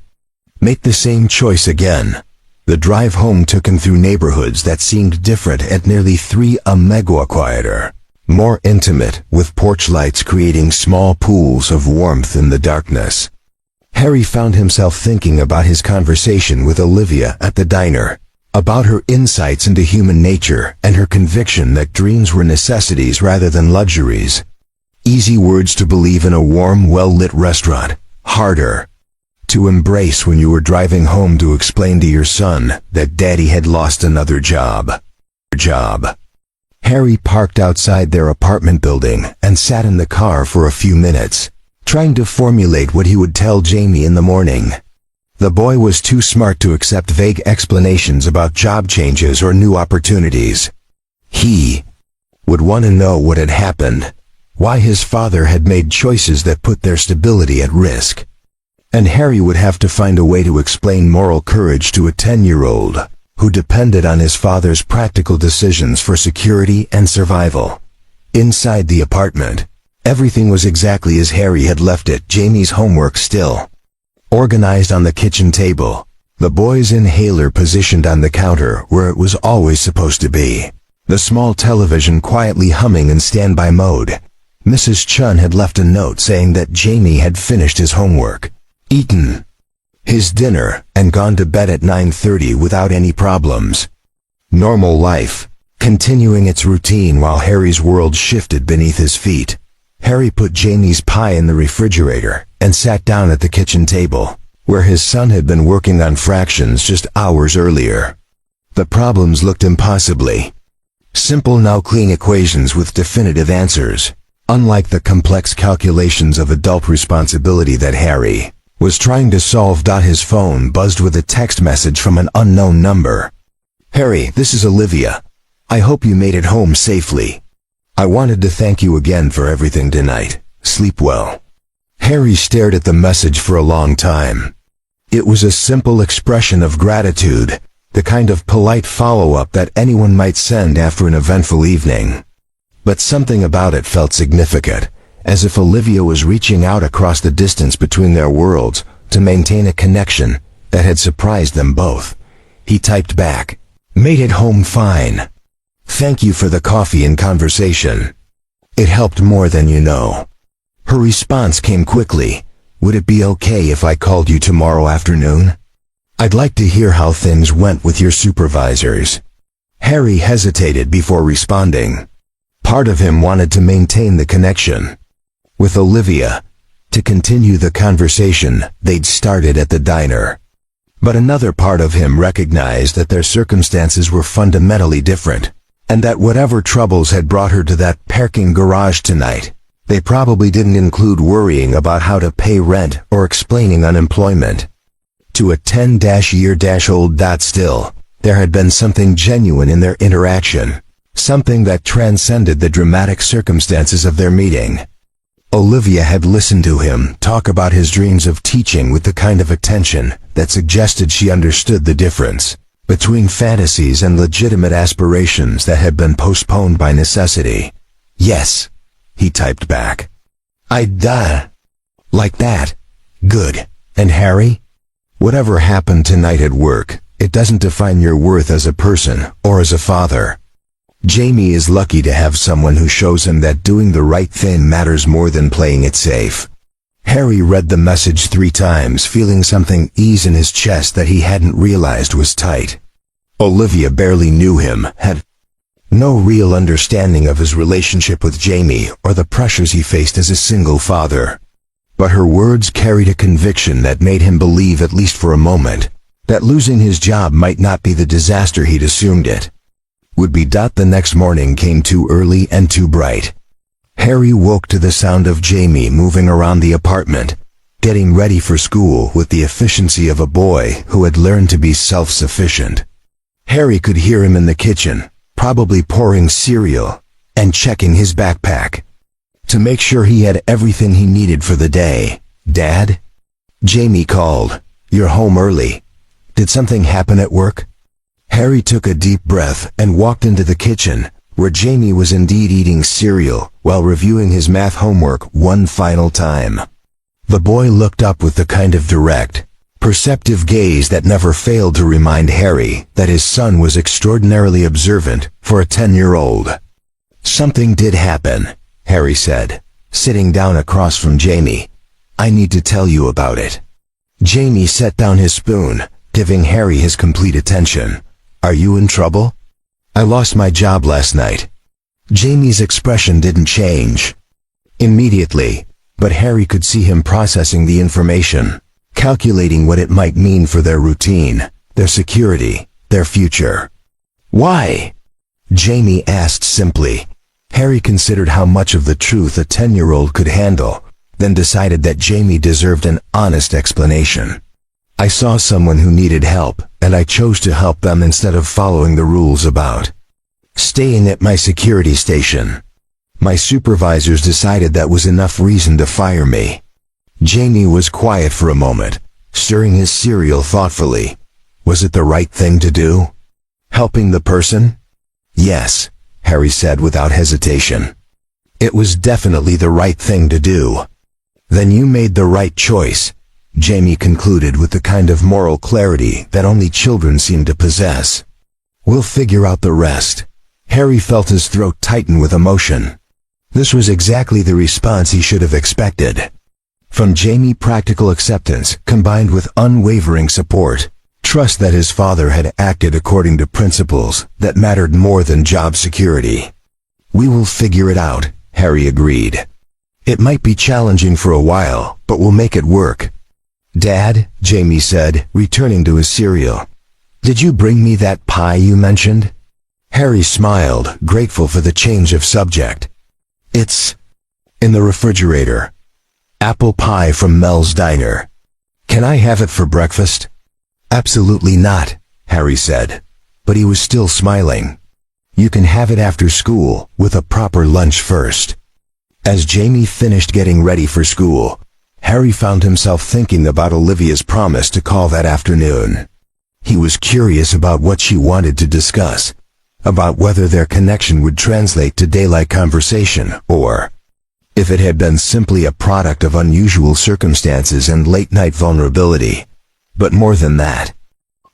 make the same choice again. The drive home took him through neighborhoods that seemed different at nearly 3 megawatts quieter, more intimate, with porch lights creating small pools of warmth in the darkness. Harry found himself thinking about his conversation with Olivia at the diner, about her insights into human nature and her conviction that dreams were necessities rather than luxuries. Easy words to believe in a warm, well-lit restaurant, harder to embrace when you were driving home to explain to your son that Daddy had lost another job. Harry parked outside their apartment building and sat in the car for a few minutes, trying to formulate what he would tell Jamie in the morning. The boy was too smart to accept vague explanations about job changes or new opportunities. He would want to know what had happened, why his father had made choices that put their stability at risk. And Harry would have to find a way to explain moral courage to a 10-year-old who depended on his father's practical decisions for security and survival. Inside the apartment, everything was exactly as Harry had left it, Jamie's homework still organized on the kitchen table, the boy's inhaler positioned on the counter where it was always supposed to be, the small television quietly humming in standby mode. Mrs. Chun had left a note saying that Jamie had finished his homework, eaten his dinner, and gone to bed at 9:30 without any problems. Normal life, continuing its routine while Harry's world shifted beneath his feet. Harry put Jamie's pie in the refrigerator and sat down at the kitchen table, where his son had been working on fractions just hours earlier. The problems looked impossibly simple, now clean equations with definitive answers, unlike the complex calculations of adult responsibility that Harry was trying to solve. His phone buzzed with a text message from an unknown number. "Harry, this is Olivia. I hope you made it home safely. I wanted to thank you again for everything tonight. Sleep well." Harry stared at the message for a long time. It was a simple expression of gratitude, the kind of polite follow-up that anyone might send after an eventful evening. But something about it felt significant, as if Olivia was reaching out across the distance between their worlds to maintain a connection that had surprised them both. He typed back, "Made it home fine. Thank you for the coffee and conversation. It helped more than you know." Her response came quickly. "Would it be okay if I called you tomorrow afternoon? I'd like to hear how things went with your supervisors." Harry hesitated before responding. Part of him wanted to maintain the connection with Olivia, to continue the conversation they'd started at the diner. But another part of him recognized that their circumstances were fundamentally different, and that whatever troubles had brought her to that parking garage tonight, they probably didn't include worrying about how to pay rent or explaining unemployment. To a 10-year-old, still, there had been something genuine in their interaction, something that transcended the dramatic circumstances of their meeting. Olivia had listened to him talk about his dreams of teaching with the kind of attention that suggested she understood the difference between fantasies and legitimate aspirations that had been postponed by necessity. "Yes," he typed back. Like that. Good. And Harry? Whatever happened tonight at work, it doesn't define your worth as a person or as a father. Jamie is lucky to have someone who shows him that doing the right thing matters more than playing it safe." Harry read the message 3 times, feeling something ease in his chest that he hadn't realized was tight. Olivia barely knew him, had no real understanding of his relationship with Jamie or the pressures he faced as a single father. But her words carried a conviction that made him believe, at least for a moment, that losing his job might not be the disaster he'd assumed it would be. The next morning came too early and too bright. Harry woke to the sound of Jamie moving around the apartment, getting ready for school with the efficiency of a boy who had learned to be self-sufficient. Harry could hear him in the kitchen, probably pouring cereal and checking his backpack to make sure he had everything he needed for the day. "Dad?" Jamie called. "You're home early. Did something happen at work?" Harry took a deep breath and walked into the kitchen, where Jamie was indeed eating cereal while reviewing his math homework one final time. The boy looked up with the kind of direct, perceptive gaze that never failed to remind Harry that his son was extraordinarily observant for a 10-year-old. "Something did happen," Harry said, sitting down across from Jamie. "I need to tell you about it." Jamie set down his spoon, giving Harry his complete attention. "Are you in trouble?" "I lost my job last night." Jamie's expression didn't change immediately, but Harry could see him processing the information, calculating what it might mean for their routine, their security, their future. "Why?" Jamie asked simply. Harry considered how much of the truth a 10-year-old could handle, then decided that Jamie deserved an honest explanation. I saw someone who needed help, and I chose to help them instead of following the rules about staying at my security station. My supervisors decided that was enough reason to fire me. Jamie was quiet for a moment, stirring his cereal thoughtfully. Was it the right thing to do? Helping the person? Yes, Harry said without hesitation. It was definitely the right thing to do. Then you made the right choice, Jamie concluded with the kind of moral clarity that only children seem to possess. We'll figure out the rest. Harry felt his throat tighten with emotion. This was exactly the response he should have expected. From Jamie, practical acceptance combined with unwavering support, trust that his father had acted according to principles that mattered more than job security. We will figure it out, Harry agreed. It might be challenging for a while, but we'll make it work. Dad, Jamie said, returning to his cereal. Did you bring me that pie you mentioned? Harry smiled, grateful for the change of subject. It's in the refrigerator. Apple pie from Mel's Diner. Can I have it for breakfast? Absolutely not, Harry said, but he was still smiling. You can have it after school, with a proper lunch first. As Jamie finished getting ready for school, Harry found himself thinking about Olivia's promise to call that afternoon. He was curious about what she wanted to discuss, about whether their connection would translate to daylight conversation, or if it had been simply a product of unusual circumstances and late-night vulnerability. But more than that,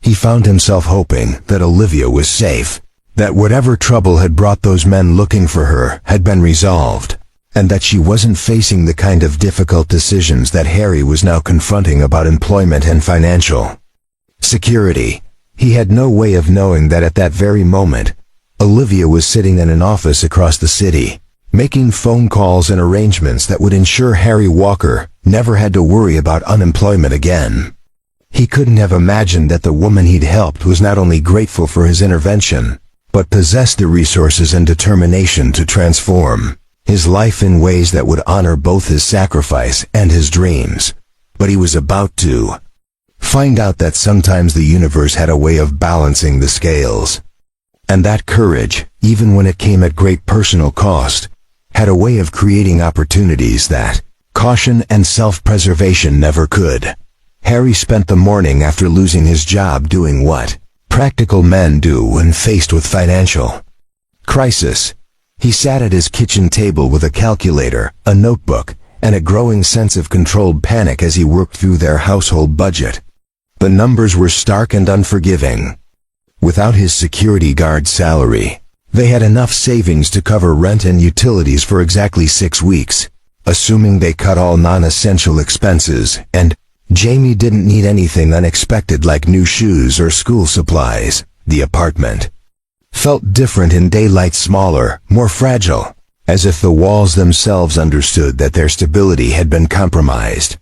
he found himself hoping that Olivia was safe, that whatever trouble had brought those men looking for her had been resolved, and that she wasn't facing the kind of difficult decisions that Harry was now confronting about employment and financial security. He had no way of knowing that at that very moment, Olivia was sitting in an office across the city, making phone calls and arrangements that would ensure Harry Walker never had to worry about unemployment again. He couldn't have imagined that the woman he'd helped was not only grateful for his intervention, but possessed the resources and determination to transform his life in ways that would honor both his sacrifice and his dreams. But he was about to find out that sometimes the universe had a way of balancing the scales. And that courage, even when it came at great personal cost, had a way of creating opportunities that caution and self-preservation never could. Harry spent the morning after losing his job doing what practical men do when faced with financial crisis. He sat at his kitchen table with a calculator, a notebook, and a growing sense of controlled panic as he worked through their household budget. The numbers were stark and unforgiving. Without his security guard salary, they had enough savings to cover rent and utilities for exactly 6 weeks, assuming they cut all non-essential expenses, and Jamie didn't need anything unexpected like new shoes or school supplies. The apartment felt different in daylight, smaller, more fragile, as if the walls themselves understood that their stability had been compromised.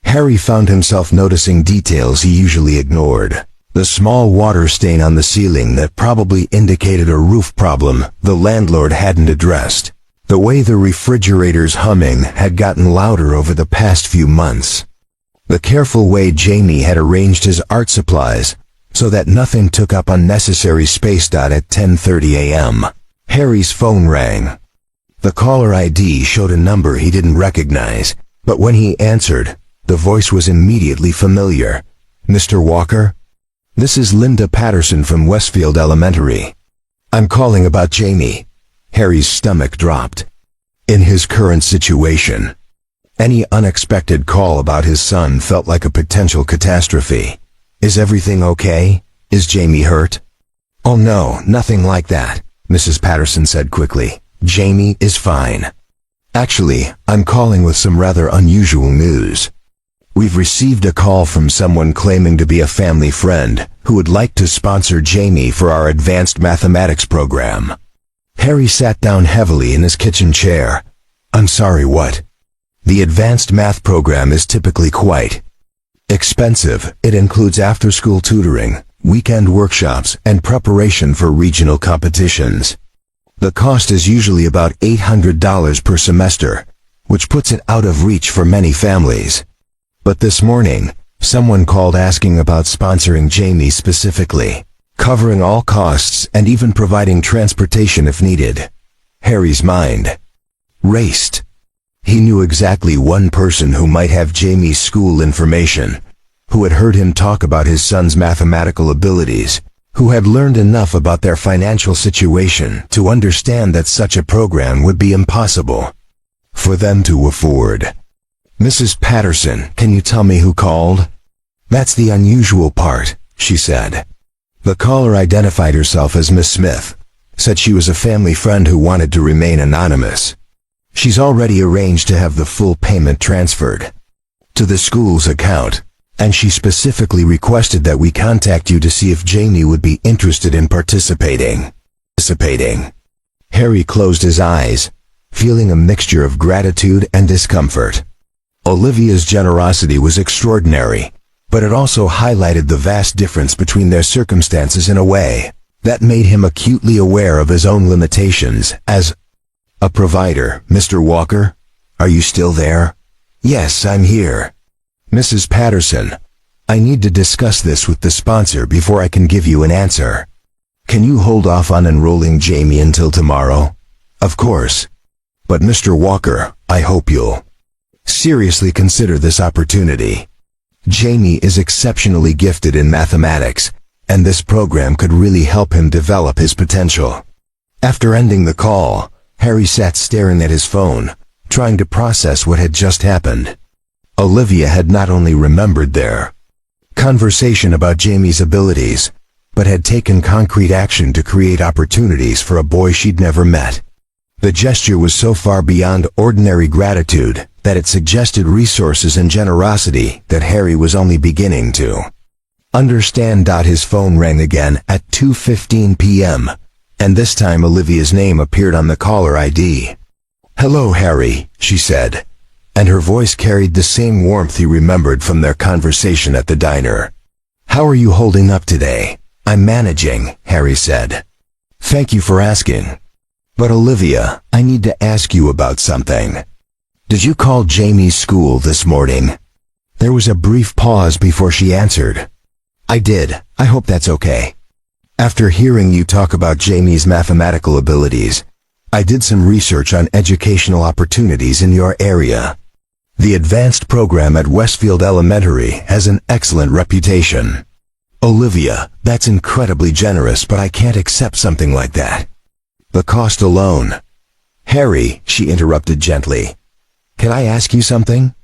Harry found himself noticing details he usually ignored. The small water stain on the ceiling that probably indicated a roof problem the landlord hadn't addressed. The way the refrigerator's humming had gotten louder over the past few months. The careful way Jamie had arranged his art supplies so that nothing took up unnecessary space. At 10:30 a.m., Harry's phone rang. The caller ID showed a number he didn't recognize, but when he answered, the voice was immediately familiar. Mr. Walker? This is Linda Patterson from Westfield Elementary. I'm calling about Jamie. Harry's stomach dropped. In his current situation, any unexpected call about his son felt like a potential catastrophe. Is everything okay? Is Jamie hurt? Oh no, nothing like that, Mrs. Patterson said quickly. Jamie is fine. Actually, I'm calling with some rather unusual news. We've received a call from someone claiming to be a family friend who would like to sponsor Jamie for our advanced mathematics program. Harry sat down heavily in his kitchen chair. I'm sorry, what? The advanced math program is typically quite expensive. It includes after-school tutoring, weekend workshops, and preparation for regional competitions. The cost is usually about $800 per semester, which puts it out of reach for many families. But this morning, someone called asking about sponsoring Jamie specifically, covering all costs and even providing transportation if needed. Harry's mind raced. He knew exactly one person who might have Jamie's school information, who had heard him talk about his son's mathematical abilities, who had learned enough about their financial situation to understand that such a program would be impossible for them to afford. "Mrs. Patterson, can you tell me who called?" "That's the unusual part," she said. The caller identified herself as Miss Smith, said she was a family friend who wanted to remain anonymous. She's already arranged to have the full payment transferred to the school's account, and she specifically requested that we contact you to see if Jamie would be interested in participating. Harry closed his eyes, feeling a mixture of gratitude and discomfort. Olivia's generosity was extraordinary, but it also highlighted the vast difference between their circumstances in a way that made him acutely aware of his own limitations as a provider. "Mr. Walker, are you still there?" "Yes, I'm here." "Mrs. Patterson, I need to discuss this with the sponsor before I can give you an answer. Can you hold off on enrolling Jamie until tomorrow?" "Of course. But Mr. Walker, I hope you'll seriously consider this opportunity. Jamie is exceptionally gifted in mathematics, and this program could really help him develop his potential." After ending the call, Harry sat staring at his phone, trying to process what had just happened. Olivia had not only remembered their conversation about Jamie's abilities, but had taken concrete action to create opportunities for a boy she'd never met. The gesture was so far beyond ordinary gratitude that it suggested resources and generosity that Harry was only beginning to understand. His phone rang again at 2:15 p.m., and this time Olivia's name appeared on the caller ID. "Hello, Harry," she said, and her voice carried the same warmth he remembered from their conversation at the diner. "How are you holding up today?" "I'm managing," Harry said. "Thank you for asking. But Olivia, I need to ask you about something. Did you call Jamie's school this morning?" There was a brief pause before she answered. "I did. I hope that's okay. After hearing you talk about Jamie's mathematical abilities, I did some research on educational opportunities in your area. The advanced program at Westfield Elementary has an excellent reputation." "Olivia, that's incredibly generous, but I can't accept something like that. The cost alone—" "Harry," she interrupted gently, "can I ask you something?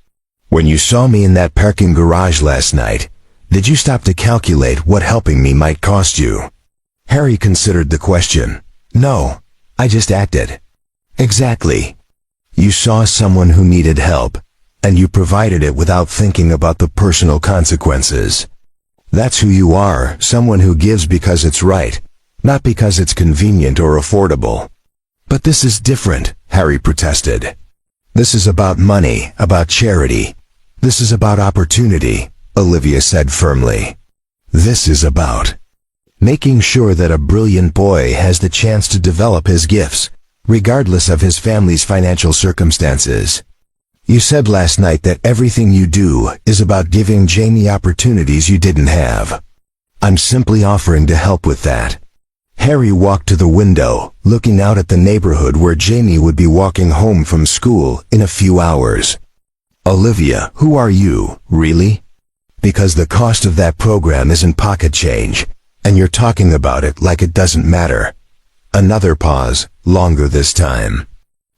When you saw me in that parking garage last night, did you stop to calculate what helping me might cost you?" Harry considered the question. "No, I just acted." "Exactly. You saw someone who needed help, and you provided it without thinking about the personal consequences. That's who you are, someone who gives because it's right, not because it's convenient or affordable." "But this is different," Harry protested. "This is about money, about charity. This is about opportunity," Olivia said firmly. "This is about making sure that a brilliant boy has the chance to develop his gifts, regardless of his family's financial circumstances. You said last night that everything you do is about giving Jamie opportunities you didn't have. I'm simply offering to help with that." Harry walked to the window, looking out at the neighborhood where Jamie would be walking home from school in a few hours. "Olivia, who are you, really? Because the cost of that program isn't pocket change, and you're talking about it like it doesn't matter." Another pause, longer this time.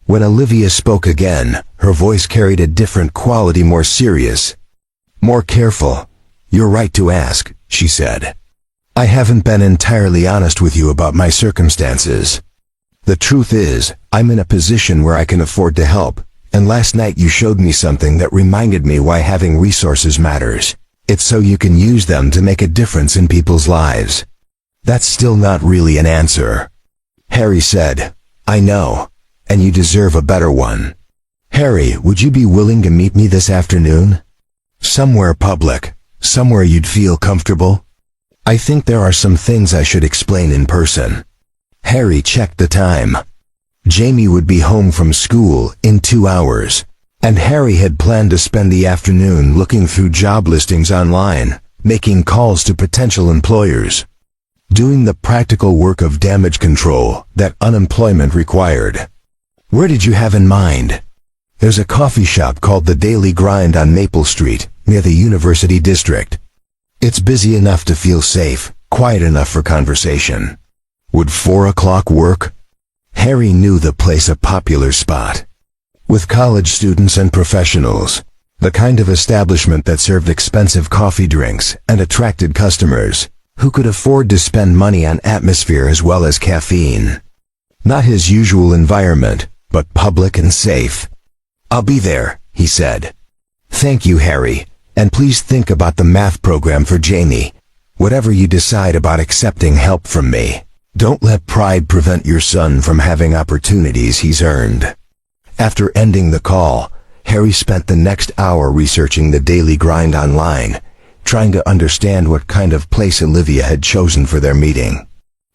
When Olivia spoke again, her voice carried a different quality, more serious, more careful. "You're right to ask," she said. "I haven't been entirely honest with you about my circumstances. The truth is, I'm in a position where I can afford to help, and last night you showed me something that reminded me why having resources matters. It's so you can use them to make a difference in people's lives." "That's still not really an answer," Harry said. "I know, and you deserve a better one. Harry, would you be willing to meet me this afternoon? Somewhere public, somewhere you'd feel comfortable?" I think there are some things I should explain in person. Harry checked the time. Jamie would be home from school in 2 hours, and Harry had planned to spend the afternoon looking through job listings online, making calls to potential employers, doing the practical work of damage control that unemployment required. Where did you have in mind? There's a coffee shop called The Daily Grind on Maple Street, near the University District. It's busy enough to feel safe, quiet enough for conversation. Would 4 o'clock work? Harry knew the place a popular spot, with college students and professionals, the kind of establishment that served expensive coffee drinks and attracted customers who could afford to spend money on atmosphere as well as caffeine. Not his usual environment, but public and safe. I'll be there, he said. Thank you, Harry, and please think about the math program for Jamie. Whatever you decide about accepting help from me, don't let pride prevent your son from having opportunities he's earned. After ending the call, Harry spent the next hour researching The Daily Grind online, trying to understand what kind of place Olivia had chosen for their meeting.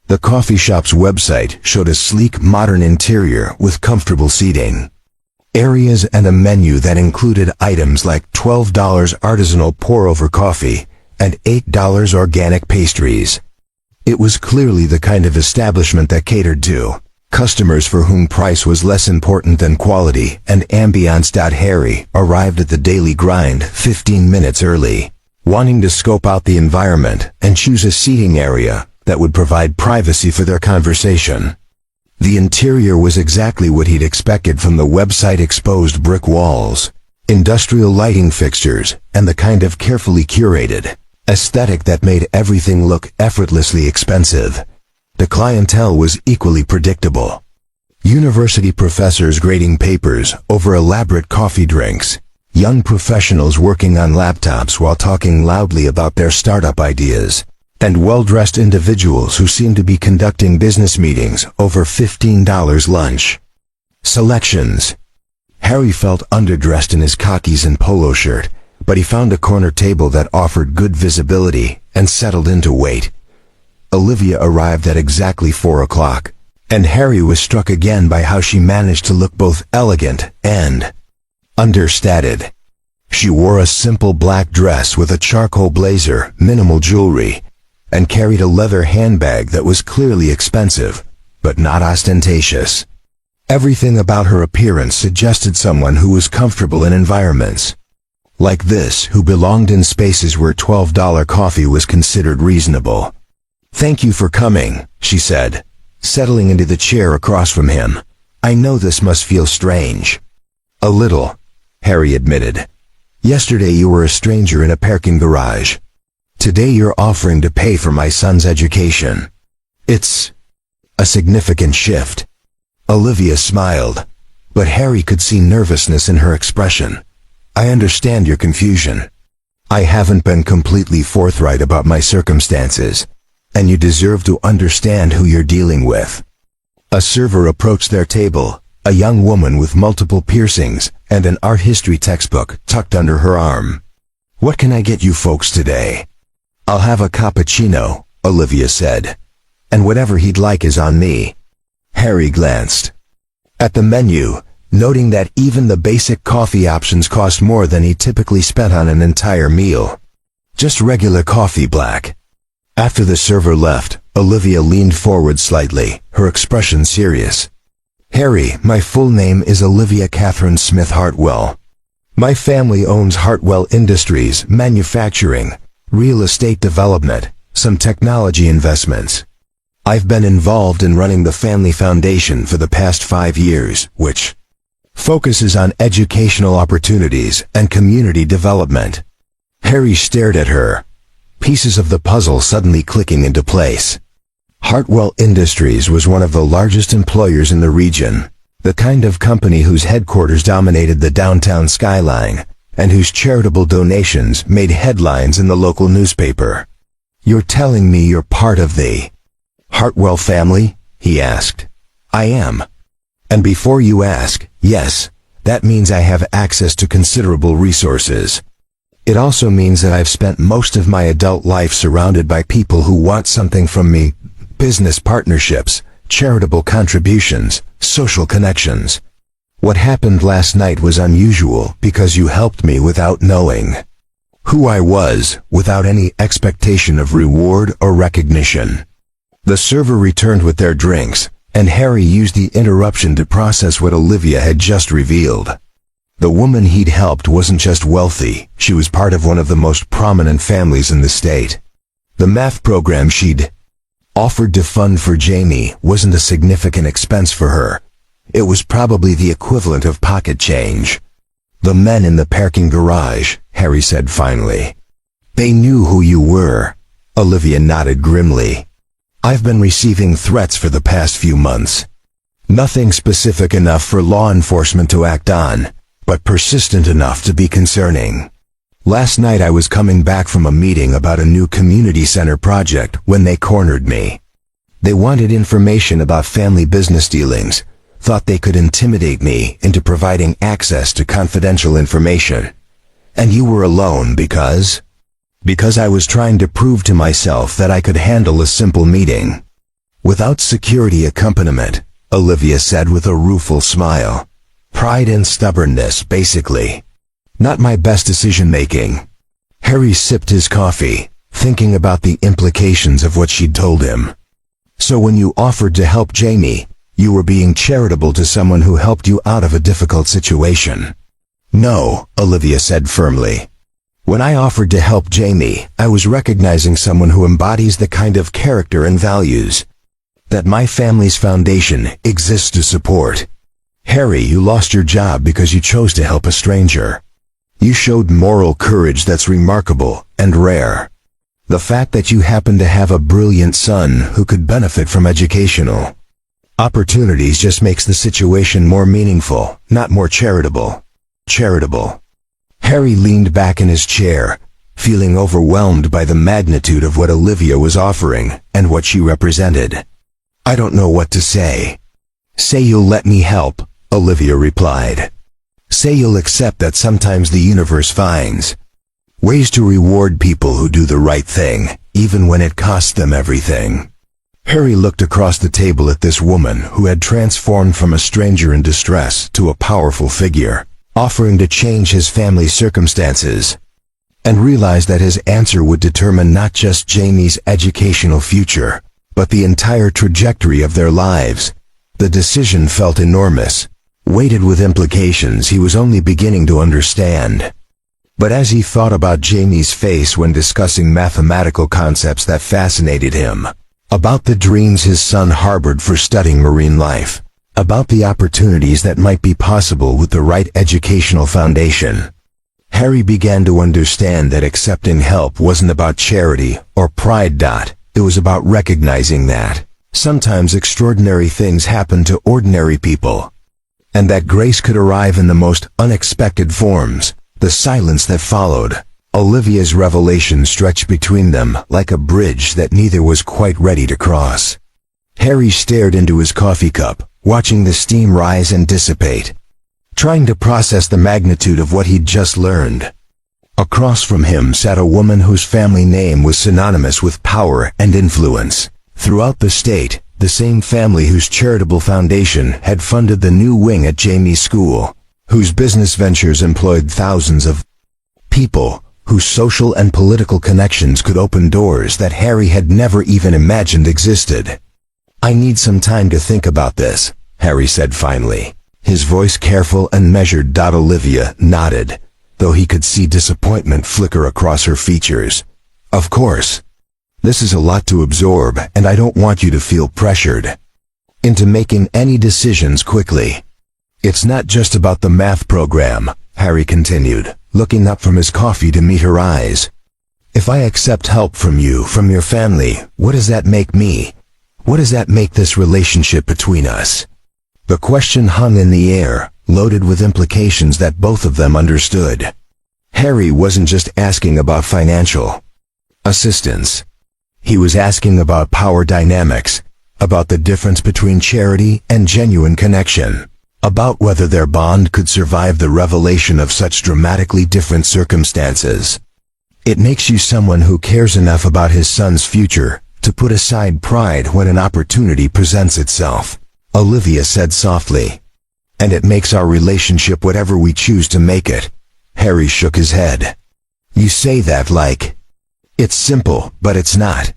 The coffee shop's website showed a sleek, modern interior with comfortable seating, areas, and a menu that included items like $12 artisanal pour-over coffee and $8 organic pastries. It was clearly the kind of establishment that catered to customers for whom price was less important than quality and ambiance. Harry arrived at The Daily Grind 15 minutes early, wanting to scope out the environment and choose a seating area that would provide privacy for their conversation. The interior was exactly what he'd expected from the website: exposed brick walls, industrial lighting fixtures, and the kind of carefully curated aesthetic that made everything look effortlessly expensive. The clientele was equally predictable. University professors grading papers over elaborate coffee drinks, young professionals working on laptops while talking loudly about their startup ideas, and well-dressed individuals who seemed to be conducting business meetings over $15 lunch. Selections. Harry felt underdressed in his khakis and polo shirt, but he found a corner table that offered good visibility and settled in to wait. Olivia arrived at exactly 4 o'clock, and Harry was struck again by how she managed to look both elegant and understated. She wore a simple black dress with a charcoal blazer, minimal jewelry, and carried a leather handbag that was clearly expensive, but not ostentatious. Everything about her appearance suggested someone who was comfortable in environments like this, who belonged in spaces where $12 coffee was considered reasonable. Thank you for coming, she said, settling into the chair across from him. I know this must feel strange. A little, Harry admitted. Yesterday you were a stranger in a parking garage. Today you're offering to pay for my son's education. It's a significant shift. Olivia smiled, but Harry could see nervousness in her expression. I understand your confusion. I haven't been completely forthright about my circumstances, and you deserve to understand who you're dealing with. A server approached their table, a young woman with multiple piercings and an art history textbook tucked under her arm. What can I get you folks today? I'll have a cappuccino, Olivia said, and whatever he'd like is on me. Harry glanced at the menu, noting that even the basic coffee options cost more than he typically spent on an entire meal. Just regular coffee, black. After the server left, Olivia leaned forward slightly, her expression serious. Harry, my full name is Olivia Catherine Smith Hartwell. My family owns Hartwell Industries, manufacturing, real estate development, some technology investments. I've been involved in running the family foundation for the past 5 years, which focuses on educational opportunities and community development. Harry stared at her, pieces of the puzzle suddenly clicking into place. Hartwell Industries was one of the largest employers in the region, the kind of company whose headquarters dominated the downtown skyline, and whose charitable donations made headlines in the local newspaper. You're telling me you're part of the Hartwell family? He asked. I am. And before you ask, yes, that means I have access to considerable resources. It also means that I've spent most of my adult life surrounded by people who want something from me. Business partnerships, charitable contributions, social connections. What happened last night was unusual because you helped me without knowing who I was, without any expectation of reward or recognition. The server returned with their drinks, and Harry used the interruption to process what Olivia had just revealed. The woman he'd helped wasn't just wealthy, she was part of one of the most prominent families in the state. The math program she'd offered to fund for Jamie wasn't a significant expense for her. It was probably the equivalent of pocket change. The men in the parking garage, Harry said finally. They knew who you were. Olivia nodded grimly. I've been receiving threats for the past few months. Nothing specific enough for law enforcement to act on, but persistent enough to be concerning. Last night I was coming back from a meeting about a new community center project when they cornered me. They wanted information about family business dealings, thought they could intimidate me into providing access to confidential information. And you were alone because I was trying to prove to myself that I could handle a simple meeting. Without security accompaniment, Olivia said with a rueful smile. Pride and stubbornness, basically. Not my best decision-making. Harry sipped his coffee, thinking about the implications of what she'd told him. So when you offered to help Jamie, you were being charitable to someone who helped you out of a difficult situation. No, Olivia said firmly. When I offered to help Jamie, I was recognizing someone who embodies the kind of character and values that my family's foundation exists to support. Harry, you lost your job because you chose to help a stranger. You showed moral courage that's remarkable and rare. The fact that you happen to have a brilliant son who could benefit from educational opportunities just makes the situation more meaningful, not more charitable. Charitable. Harry leaned back in his chair, feeling overwhelmed by the magnitude of what Olivia was offering and what she represented. I don't know what to say. Say you'll let me help, Olivia replied. Say you'll accept that sometimes the universe finds ways to reward people who do the right thing, even when it costs them everything. Harry looked across the table at this woman who had transformed from a stranger in distress to a powerful figure, offering to change his family's circumstances, and realized that his answer would determine not just Jamie's educational future, but the entire trajectory of their lives. The decision felt enormous, weighted with implications he was only beginning to understand. But as he thought about Jamie's face when discussing mathematical concepts that fascinated him, about the dreams his son harbored for studying marine life, about the opportunities that might be possible with the right educational foundation, Harry began to understand that accepting help wasn't about charity or pride. It was about recognizing that sometimes extraordinary things happen to ordinary people, and that grace could arrive in the most unexpected forms. The silence that followed, Olivia's revelation stretched between them like a bridge that neither was quite ready to cross. Harry stared into his coffee cup, watching the steam rise and dissipate, trying to process the magnitude of what he'd just learned. Across from him sat a woman whose family name was synonymous with power and influence throughout the state, the same family whose charitable foundation had funded the new wing at Jamie's school, whose business ventures employed thousands of people, whose social and political connections could open doors that Harry had never even imagined existed. I need some time to think about this, Harry said finally, his voice careful and measured. Olivia nodded, though he could see disappointment flicker across her features. Of course. This is a lot to absorb, and I don't want you to feel pressured into making any decisions quickly. It's not just about the math program, Harry continued, looking up from his coffee to meet her eyes. If I accept help from you, from your family, what does that make me? What does that make this relationship between us? The question hung in the air, loaded with implications that both of them understood. Harry wasn't just asking about financial assistance. He was asking about power dynamics, about the difference between charity and genuine connection, about whether their bond could survive the revelation of such dramatically different circumstances. It makes you someone who cares enough about his son's future to put aside pride when an opportunity presents itself, Olivia said softly. And it makes our relationship whatever we choose to make it. Harry shook his head. You say that like it's simple, but it's not.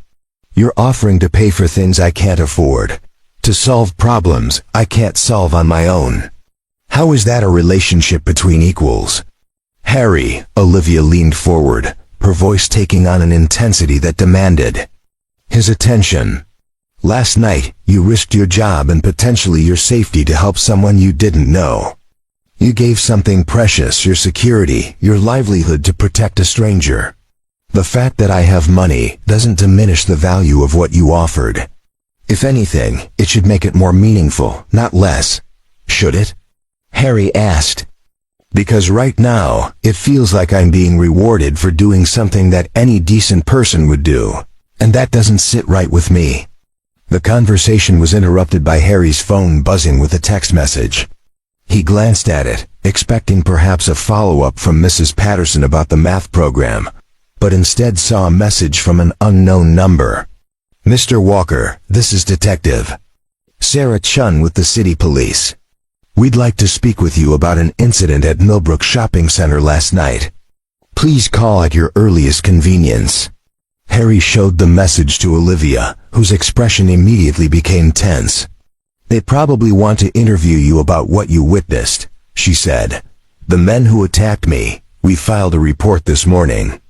You're offering to pay for things I can't afford, to solve problems I can't solve on my own. How is that a relationship between equals? Harry, Olivia leaned forward, her voice taking on an intensity that demanded his attention. Last night, you risked your job and potentially your safety to help someone you didn't know. You gave something precious, your security, your livelihood, to protect a stranger. The fact that I have money doesn't diminish the value of what you offered. If anything, it should make it more meaningful, not less. Should it? Harry asked. Because right now, it feels like I'm being rewarded for doing something that any decent person would do, and that doesn't sit right with me. The conversation was interrupted by Harry's phone buzzing with a text message. He glanced at it, expecting perhaps a follow-up from Mrs. Patterson about the math program, but instead saw a message from an unknown number. Mr. Walker, this is Detective Sarah Chun with the City Police. We'd like to speak with you about an incident at Millbrook Shopping Center last night. Please call at your earliest convenience. Harry showed the message to Olivia, whose expression immediately became tense. They probably want to interview you about what you witnessed, she said. The men who attacked me, we filed a report this morning.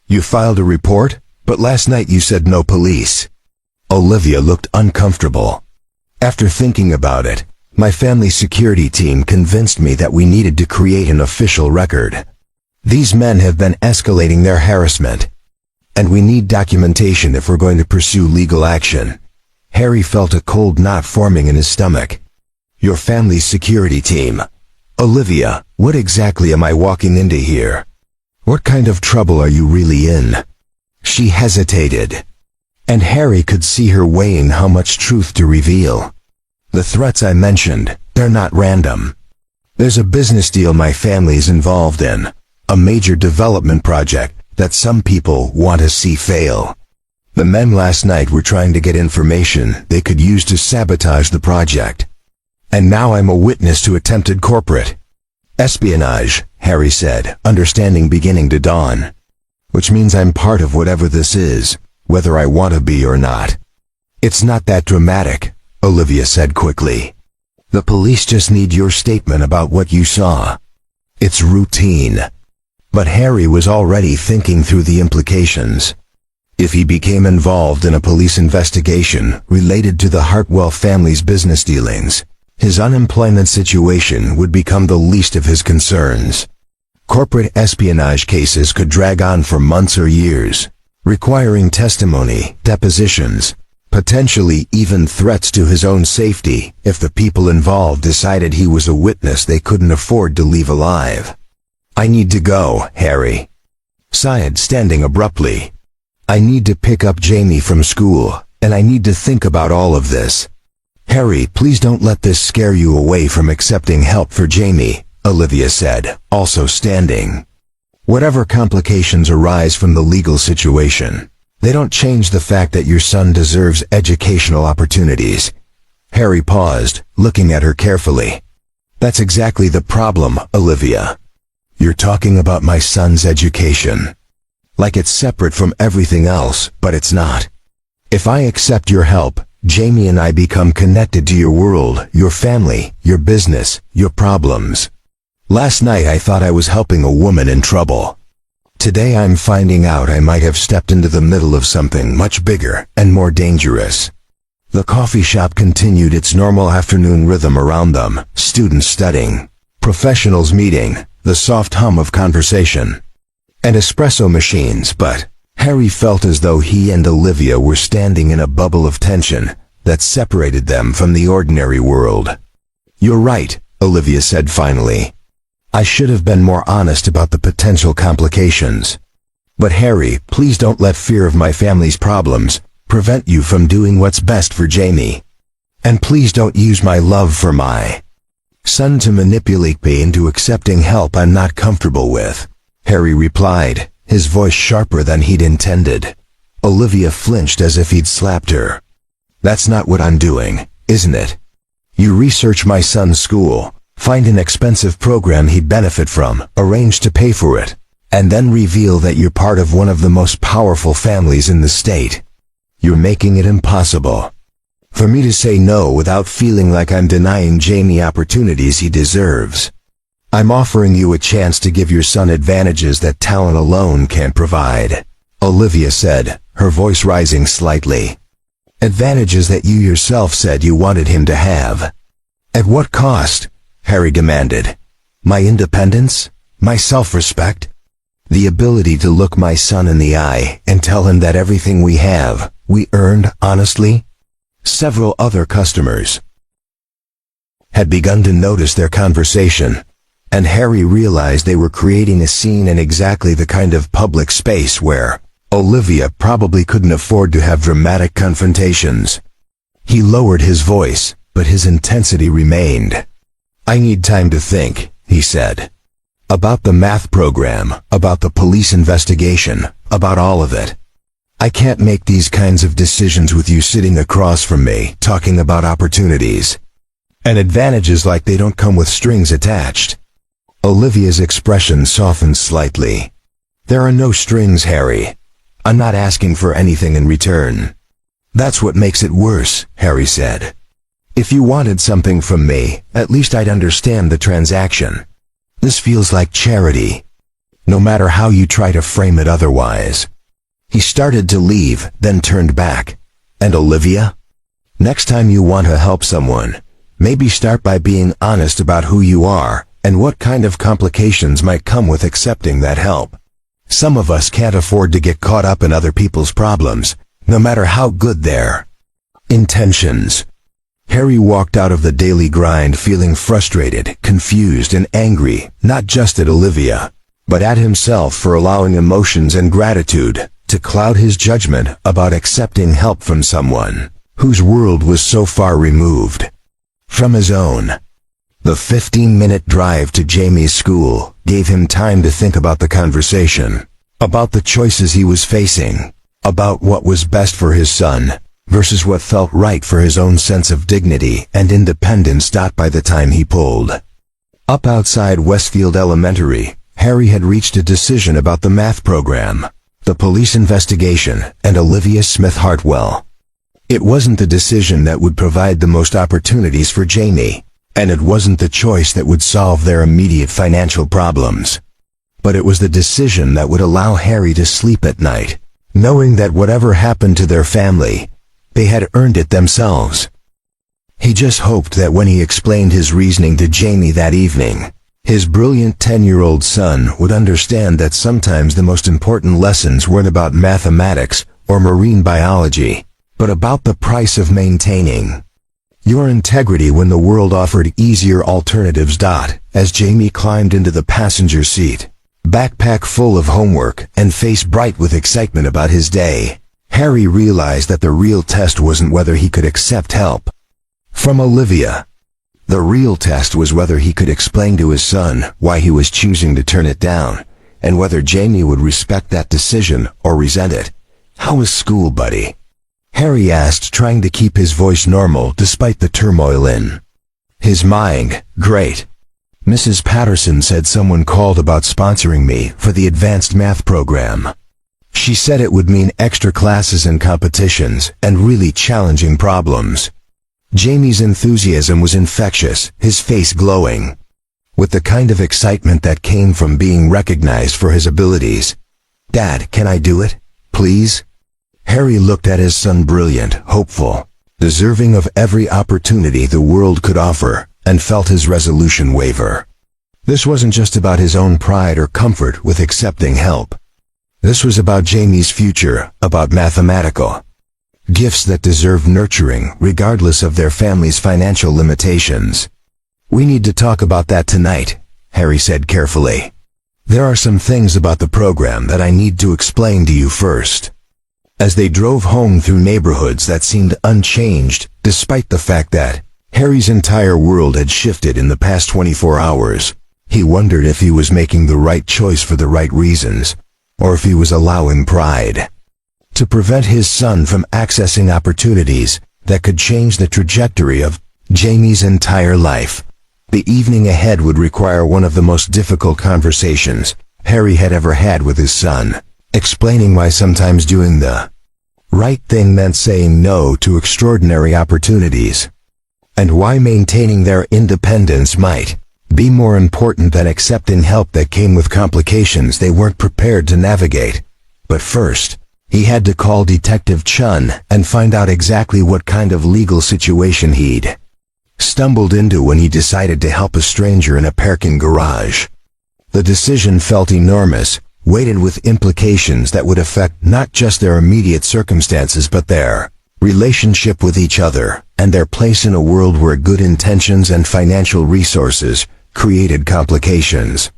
You filed a report? But last night you said no police. Olivia looked uncomfortable. After thinking about it, my family security team convinced me that we needed to create an official record. These men have been escalating their harassment, and we need documentation if we're going to pursue legal action. Harry felt a cold knot forming in his stomach. Your family's security team. Olivia, what exactly am I walking into here? What kind of trouble are you really in? She hesitated, and Harry could see her weighing how much truth to reveal. The threats I mentioned, they're not random. There's a business deal my family's involved in, a major development project that some people want to see fail. The men last night were trying to get information they could use to sabotage the project. And now I'm a witness to attempted corporate espionage, Harry said, understanding beginning to dawn. Which means I'm part of whatever this is, whether I want to be or not. It's not that dramatic, Olivia said quickly. The police just need your statement about what you saw. It's routine. But Harry was already thinking through the implications. If he became involved in a police investigation related to the Hartwell family's business dealings, his unemployment situation would become the least of his concerns. Corporate espionage cases could drag on for months or years, requiring testimony, depositions, potentially even threats to his own safety if the people involved decided he was a witness they couldn't afford to leave alive. I need to go, Harry sighed, standing abruptly. I need to pick up Jamie from school, and I need to think about all of this. Harry, please don't let this scare you away from accepting help for Jamie, Olivia said, also standing. Whatever complications arise from the legal situation, they don't change the fact that your son deserves educational opportunities. Harry paused, looking at her carefully. That's exactly the problem, Olivia. You're talking about my son's education. Like it's separate from everything else, but it's not. If I accept your help, Jamie and I become connected to your world, your family, your business, your problems. Last night I thought I was helping a woman in trouble. Today I'm finding out I might have stepped into the middle of something much bigger and more dangerous. The coffee shop continued its normal afternoon rhythm around them, students studying, professionals meeting, the soft hum of conversation, and espresso machines, but Harry felt as though he and Olivia were standing in a bubble of tension that separated them from the ordinary world. You're right, Olivia said finally. I should have been more honest about the potential complications. But Harry, please don't let fear of my family's problems prevent you from doing what's best for Jamie. And please don't use my love for my Son, to manipulate me into accepting help I'm not comfortable with, Harry replied, his voice sharper than he'd intended. Olivia flinched as if he'd slapped her. That's not what I'm doing, isn't it? You research my son's school, find an expensive program he'd benefit from, arrange to pay for it, and then reveal that you're part of one of the most powerful families in the state. You're making it impossible for me to say no without feeling like I'm denying Jamie opportunities he deserves. I'm offering you a chance to give your son advantages that talent alone can't provide, Olivia said, her voice rising slightly. Advantages that you yourself said you wanted him to have. At what cost? Harry demanded. My independence? My self-respect? The ability to look my son in the eye and tell him that everything we have, we earned honestly? Several other customers had begun to notice their conversation, and Harry realized they were creating a scene in exactly the kind of public space where Olivia probably couldn't afford to have dramatic confrontations. He lowered his voice, but his intensity remained. I need time to think, he said. About the math program, about the police investigation, about all of it. I can't make these kinds of decisions with you sitting across from me, talking about opportunities and advantages like they don't come with strings attached. Olivia's expression softened slightly. There are no strings, Harry. I'm not asking for anything in return. That's what makes it worse, Harry said. If you wanted something from me, at least I'd understand the transaction. This feels like charity, no matter how you try to frame it otherwise. He started to leave, then turned back. And Olivia? Next time you want to help someone, maybe start by being honest about who you are and what kind of complications might come with accepting that help. Some of us can't afford to get caught up in other people's problems, no matter how good their intentions. Harry walked out of the daily grind feeling frustrated, confused, and angry, not just at Olivia, but at himself for allowing emotions and gratitude to cloud his judgment about accepting help from someone whose world was so far removed from his own. The 15-minute drive to Jamie's school gave him time to think about the conversation, about the choices he was facing, about what was best for his son versus what felt right for his own sense of dignity and independence. By the time he pulled up outside Westfield Elementary, Harry had reached a decision about the math program, the police investigation, and Olivia Smith Hartwell. It wasn't the decision that would provide the most opportunities for Jamie, and it wasn't the choice that would solve their immediate financial problems. But it was the decision that would allow Harry to sleep at night, knowing that whatever happened to their family, they had earned it themselves. He just hoped that when he explained his reasoning to Jamie that evening, his brilliant 10-year-old son would understand that sometimes the most important lessons weren't about mathematics or marine biology, but about the price of maintaining your integrity when the world offered easier alternatives. As Jamie climbed into the passenger seat, backpack full of homework and face bright with excitement about his day, Harry realized that the real test wasn't whether he could accept help from Olivia. The real test was whether he could explain to his son why he was choosing to turn it down, and whether Jamie would respect that decision or resent it. "How was school, buddy?" Harry asked, trying to keep his voice normal despite the turmoil in his mind. "Great. Mrs. Patterson said someone called about sponsoring me for the advanced math program. She said it would mean extra classes and competitions and really challenging problems." Jamie's enthusiasm was infectious, his face glowing with the kind of excitement that came from being recognized for his abilities. "Dad, can I do it, please?" Harry looked at his son, brilliant, hopeful, deserving of every opportunity the world could offer, and felt his resolution waver. This wasn't just about his own pride or comfort with accepting help. This was about Jamie's future, about mathematical gifts that deserve nurturing regardless of their family's financial limitations. "We need to talk about that tonight," Harry said carefully. "There are some things about the program that I need to explain to you first." As they drove home through neighborhoods that seemed unchanged, despite the fact that Harry's entire world had shifted in the past 24 hours. He wondered if he was making the right choice for the right reasons, or if he was allowing pride to prevent his son from accessing opportunities that could change the trajectory of Jamie's entire life. The evening ahead would require one of the most difficult conversations Harry had ever had with his son, explaining why sometimes doing the right thing meant saying no to extraordinary opportunities, and why maintaining their independence might be more important than accepting help that came with complications they weren't prepared to navigate. But first, he had to call Detective Chun and find out exactly what kind of legal situation he'd stumbled into when he decided to help a stranger in a parking garage. The decision felt enormous, weighted with implications that would affect not just their immediate circumstances but their relationship with each other, and their place in a world where good intentions and financial resources created complications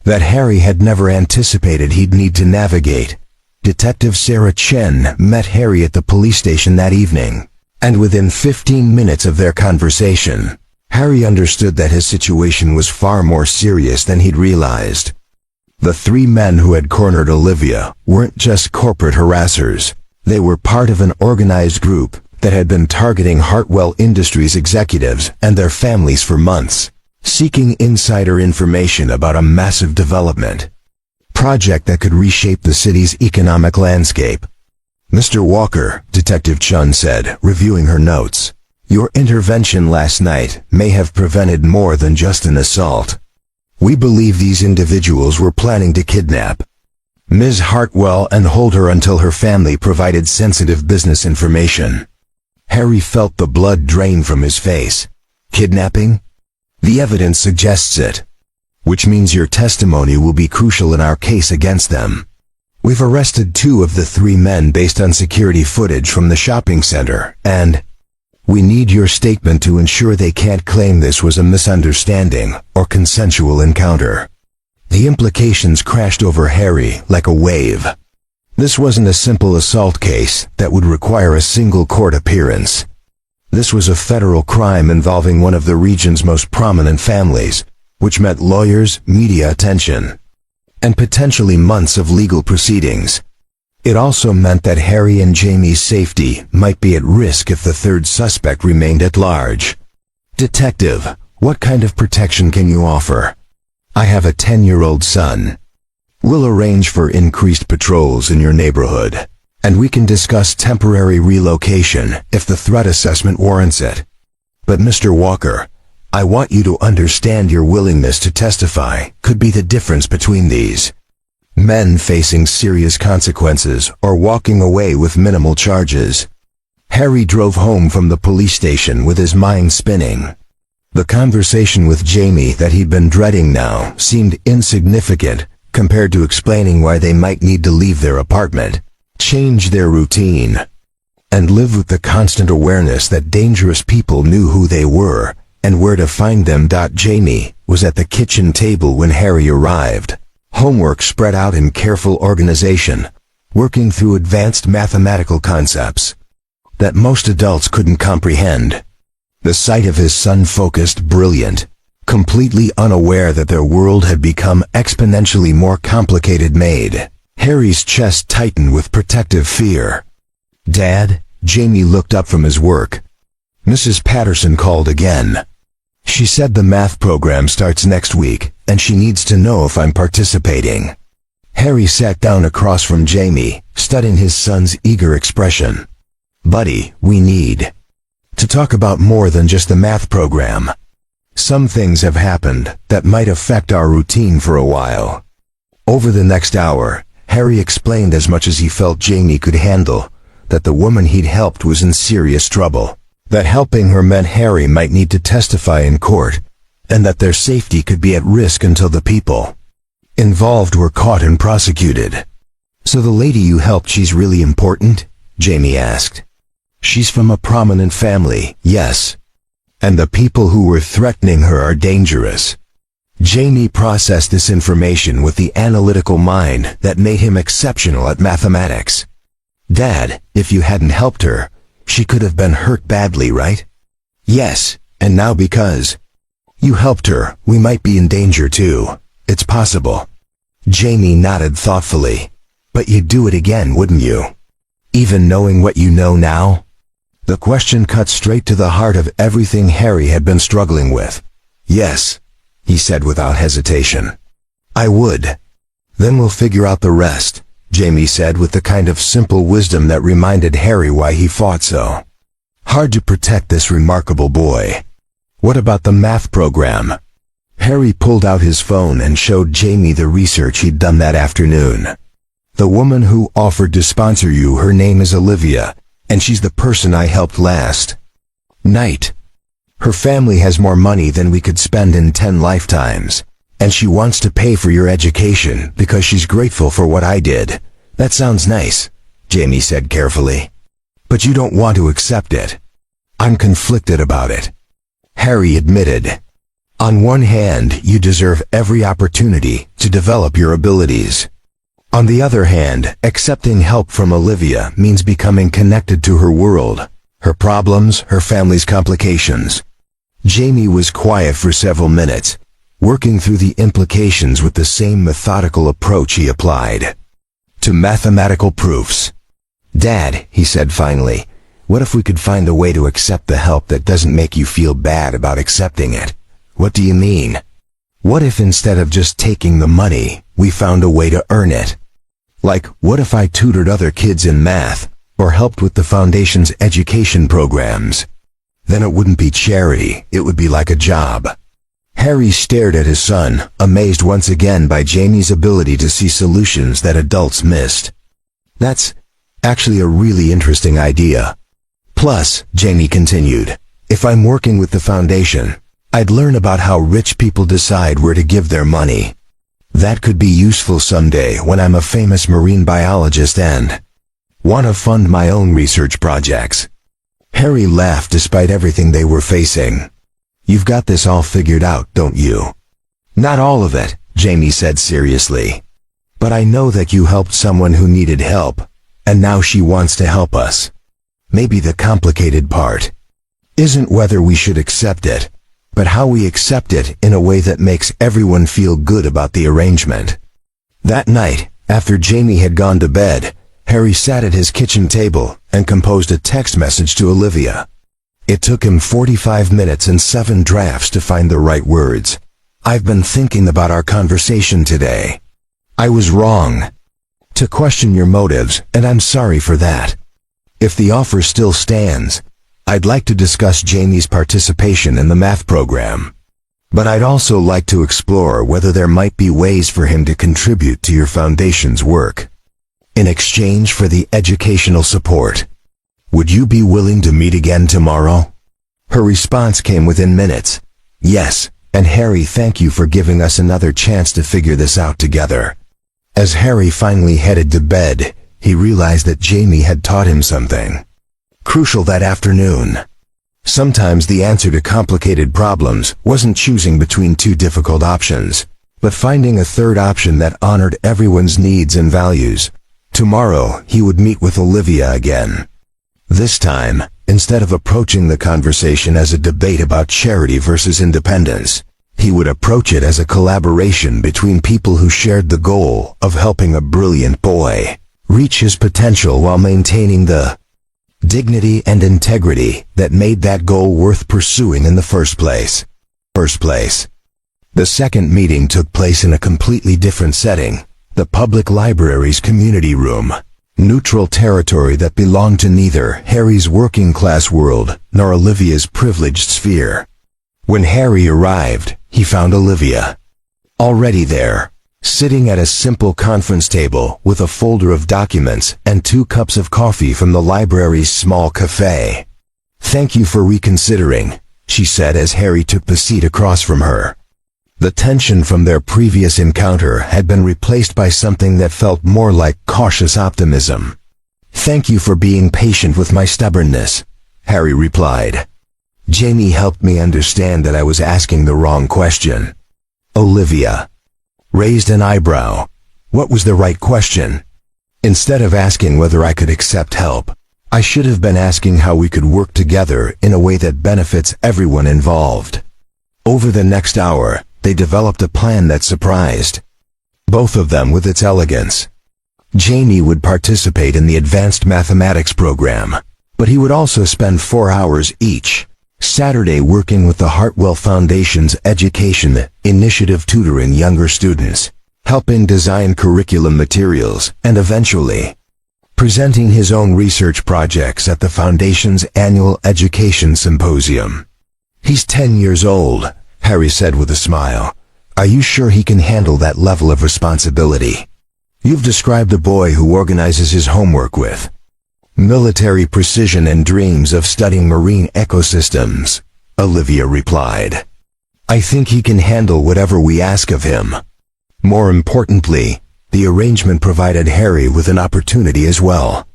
that Harry had never anticipated he'd need to navigate. Detective Sarah Chen met Harry at the police station that evening, and within 15 minutes of their conversation, Harry understood that his situation was far more serious than he'd realized. The three men who had cornered Olivia weren't just corporate harassers. They were part of an organized group that had been targeting Hartwell Industries executives and their families for months, seeking insider information about a massive development project that could reshape the city's economic landscape. "Mr. Walker," Detective Chun said, reviewing her notes, "your intervention last night may have prevented more than just an assault. We believe these individuals were planning to kidnap Ms. Hartwell and hold her until her family provided sensitive business information." Harry felt the blood drain from his face. "Kidnapping? The evidence suggests it. Which means your testimony will be crucial in our case against them. We've arrested 2 of the 3 men based on security footage from the shopping center, and we need your statement to ensure they can't claim this was a misunderstanding or consensual encounter." The implications crashed over Harry like a wave. This wasn't a simple assault case that would require a single court appearance. This was a federal crime involving one of the region's most prominent families, which meant lawyers, media attention, and potentially months of legal proceedings. It also meant that Harry and Jamie's safety might be at risk if the third suspect remained at large. "Detective, what kind of protection can you offer?" "I have a 10-year-old son. We'll arrange for increased patrols in your neighborhood, and we can discuss temporary relocation if the threat assessment warrants it. But Mr. Walker, I want you to understand your willingness to testify could be the difference between these men facing serious consequences or walking away with minimal charges." Harry drove home from the police station with his mind spinning. The conversation with Jamie that he'd been dreading now seemed insignificant compared to explaining why they might need to leave their apartment, change their routine, and live with the constant awareness that dangerous people knew who they were and where to find them. Jamie was at the kitchen table when Harry arrived, homework spread out in careful organization, working through advanced mathematical concepts that most adults couldn't comprehend. The sight of his son focused, brilliant, completely unaware that their world had become exponentially more complicated made Harry's chest tighten with protective fear. "Dad?" Jamie looked up from his work. Mrs. Patterson called again. "She said the math program starts next week, and she needs to know if I'm participating." Harry sat down across from Jamie, studying his son's eager expression. "Buddy, we need to talk about more than just the math program. Some things have happened that might affect our routine for a while." Over the next hour, Harry explained as much as he felt Jamie could handle, that the woman he'd helped was in serious trouble, that helping her meant Harry might need to testify in court, and that their safety could be at risk until the people involved were caught and prosecuted. "So the lady you helped, she's really important?" Jamie asked. "She's from a prominent family, yes. And the people who were threatening her are dangerous." Jamie processed this information with the analytical mind that made him exceptional at mathematics. "Dad, if you hadn't helped her, she could have been hurt badly, right?" "Yes, And now because you helped her, we might be in danger too. It's possible. Jamie nodded thoughtfully. But you'd do it again, wouldn't you? Even knowing what you know now? The question cut straight to the heart of everything Harry had been struggling with. Yes, he said without hesitation. I would. Then we'll figure out the rest, Jamie said with the kind of simple wisdom that reminded Harry why he fought so hard to protect this remarkable boy. What about the math program? Harry pulled out his phone and showed Jamie the research he'd done that afternoon. The woman who offered to sponsor you, her name is Olivia, and she's the person I helped last night. Her family has more money than we could spend in 10 lifetimes, and she wants to pay for your education because she's grateful for what I did. That sounds nice, Jamie said carefully. But you don't want to accept it. I'm conflicted about it, Harry admitted. On one hand, you deserve every opportunity to develop your abilities. On the other hand, accepting help from Olivia means becoming connected to her world, her problems, her family's complications. Jamie was quiet for several minutes, working through the implications with the same methodical approach he applied to mathematical proofs. Dad, he said finally, what if we could find a way to accept the help that doesn't make you feel bad about accepting it? What do you mean? What if instead of just taking the money, we found a way to earn it? Like, what if I tutored other kids in math, or helped with the Foundation's education programs? Then it wouldn't be charity, it would be like a job. Harry stared at his son, amazed once again by Jamie's ability to see solutions that adults missed. That's actually a really interesting idea. Plus, Jamie continued, if I'm working with the Foundation, I'd learn about how rich people decide where to give their money. That could be useful someday when I'm a famous marine biologist and want to fund my own research projects. Harry laughed despite everything they were facing. You've got this all figured out, don't you? Not all of it, Jamie said seriously. But I know that you helped someone who needed help, and now she wants to help us. Maybe the complicated part isn't whether we should accept it, but how we accept it in a way that makes everyone feel good about the arrangement. That night, after Jamie had gone to bed, Harry sat at his kitchen table and composed a text message to Olivia. It took him 45 minutes and 7 drafts to find the right words. I've been thinking about our conversation today. I was wrong to question your motives, and I'm sorry for that. If the offer still stands, I'd like to discuss Jamie's participation in the math program. But I'd also like to explore whether there might be ways for him to contribute to your foundation's work in exchange for the educational support. Would you be willing to meet again tomorrow? Her response came within minutes. Yes, and Harry, thank you for giving us another chance to figure this out together. As Harry finally headed to bed, he realized that Jamie had taught him something crucial that afternoon. Sometimes the answer to complicated problems wasn't choosing between two difficult options, but finding a third option that honored everyone's needs and values. Tomorrow, he would meet with Olivia again. This time, instead of approaching the conversation as a debate about charity versus independence, he would approach it as a collaboration between people who shared the goal of helping a brilliant boy reach his potential while maintaining the dignity and integrity that made that goal worth pursuing in the first place. The second meeting took place in a completely different setting, the public library's community room, neutral territory that belonged to neither Harry's working-class world nor Olivia's privileged sphere. When Harry arrived, he found Olivia already there, sitting at a simple conference table with a folder of documents and 2 cups of coffee from the library's small cafe. Thank you for reconsidering, she said as Harry took the seat across from her. The tension from their previous encounter had been replaced by something that felt more like cautious optimism. Thank you for being patient with my stubbornness, Harry replied. Jamie helped me understand that I was asking the wrong question. Olivia raised an eyebrow. What was the right question? Instead of asking whether I could accept help, I should have been asking how we could work together in a way that benefits everyone involved. Over the next hour, they developed a plan that surprised both of them with its elegance. Jamie would participate in the advanced mathematics program, but he would also spend 4 hours each Saturday working with the Hartwell Foundation's Education Initiative, tutoring younger students, helping design curriculum materials, and eventually presenting his own research projects at the Foundation's annual Education Symposium. "He's 10 years old," Harry said with a smile. "Are you sure he can handle that level of responsibility? You've described a boy who organizes his homework with military precision and dreams of studying marine ecosystems," Olivia replied. "I think he can handle whatever we ask of him." More importantly, the arrangement provided Harry with an opportunity as well.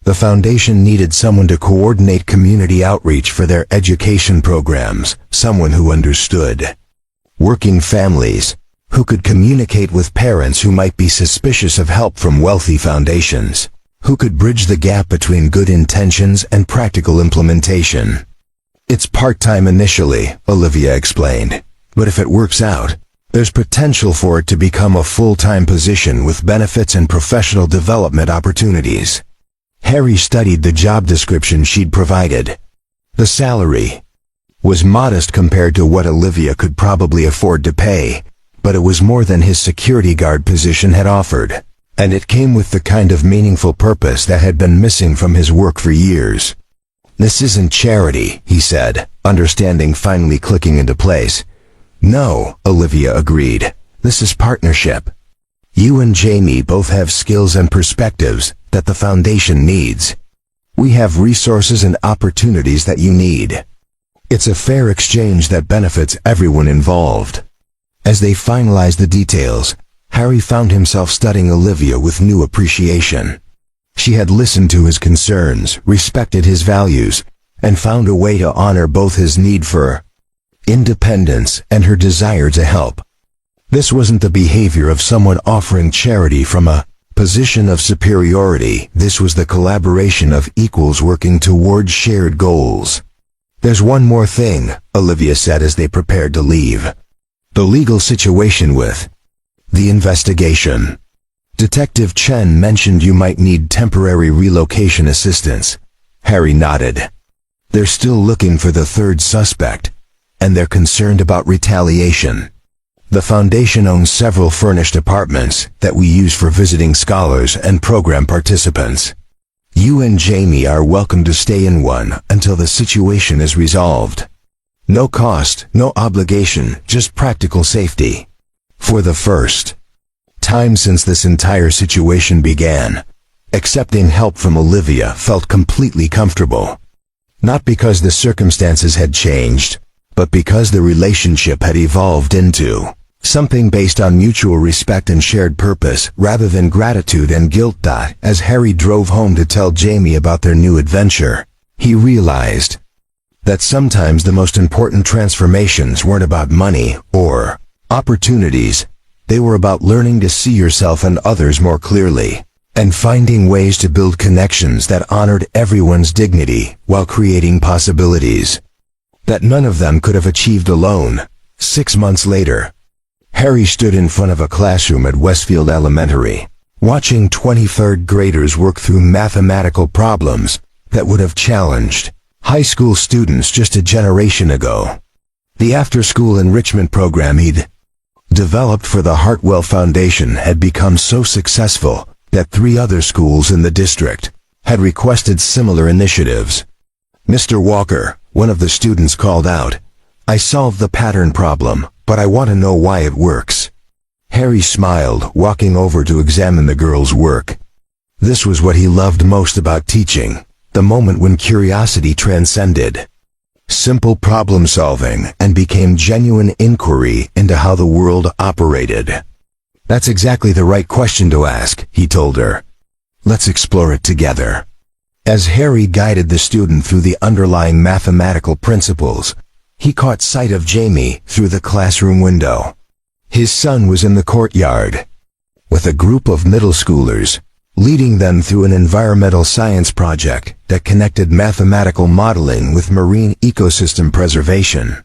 The foundation needed someone to coordinate community outreach for their education programs, someone who understood working families, who could communicate with parents who might be suspicious of help from wealthy foundations, who could bridge the gap between good intentions and practical implementation. "It's part-time initially," Olivia explained, "but if it works out, there's potential for it to become a full-time position with benefits and professional development opportunities." Harry studied the job description she'd provided. The salary was modest compared to what Olivia could probably afford to pay, but it was more than his security guard position had offered, and it came with the kind of meaningful purpose that had been missing from his work for years. "This isn't charity," he said, understanding finally clicking into place. "No," Olivia agreed. "This is partnership. You and Jamie both have skills and perspectives that the foundation needs. We have resources and opportunities that you need. It's a fair exchange that benefits everyone involved." As they finalized the details, Harry found himself studying Olivia with new appreciation. She had listened to his concerns, respected his values, and found a way to honor both his need for independence and her desire to help. This wasn't the behavior of someone offering charity from a position of superiority. This was the collaboration of equals working towards shared goals. "There's one more thing," Olivia said as they prepared to leave. "The legal situation with the investigation. Detective Chen mentioned you might need temporary relocation assistance." Harry nodded. "They're still looking for the third suspect, and they're concerned about retaliation. The foundation owns several furnished apartments that we use for visiting scholars and program participants. You and Jamie are welcome to stay in one until the situation is resolved. No cost, no obligation, just practical safety. For the first time since this entire situation began, accepting help from Olivia felt completely comfortable. Not because the circumstances had changed, but because the relationship had evolved into something based on mutual respect and shared purpose rather than gratitude and guilt. As Harry drove home to tell Jamie about their new adventure, he realized that sometimes the most important transformations weren't about money or opportunities. They were about learning to see yourself and others more clearly, and finding ways to build connections that honored everyone's dignity while creating possibilities that none of them could have achieved alone. 6 months later, Harry stood in front of a classroom at Westfield Elementary, watching 23rd graders work through mathematical problems that would have challenged high school students just a generation ago. The after-school enrichment program he'd developed for the Hartwell Foundation had become so successful that 3 other schools in the district had requested similar initiatives. "Mr. Walker," one of the students called out, "I solved the pattern problem, but I want to know why it works." Harry smiled, walking over to examine the girl's work. This was what he loved most about teaching, the moment when curiosity transcended simple problem-solving and became genuine inquiry into how the world operated. "That's exactly the right question to ask," he told her. "Let's explore it together." As Harry guided the student through the underlying mathematical principles, he caught sight of Jamie through the classroom window. His son was in the courtyard with a group of middle schoolers, leading them through an environmental science project that connected mathematical modeling with marine ecosystem preservation.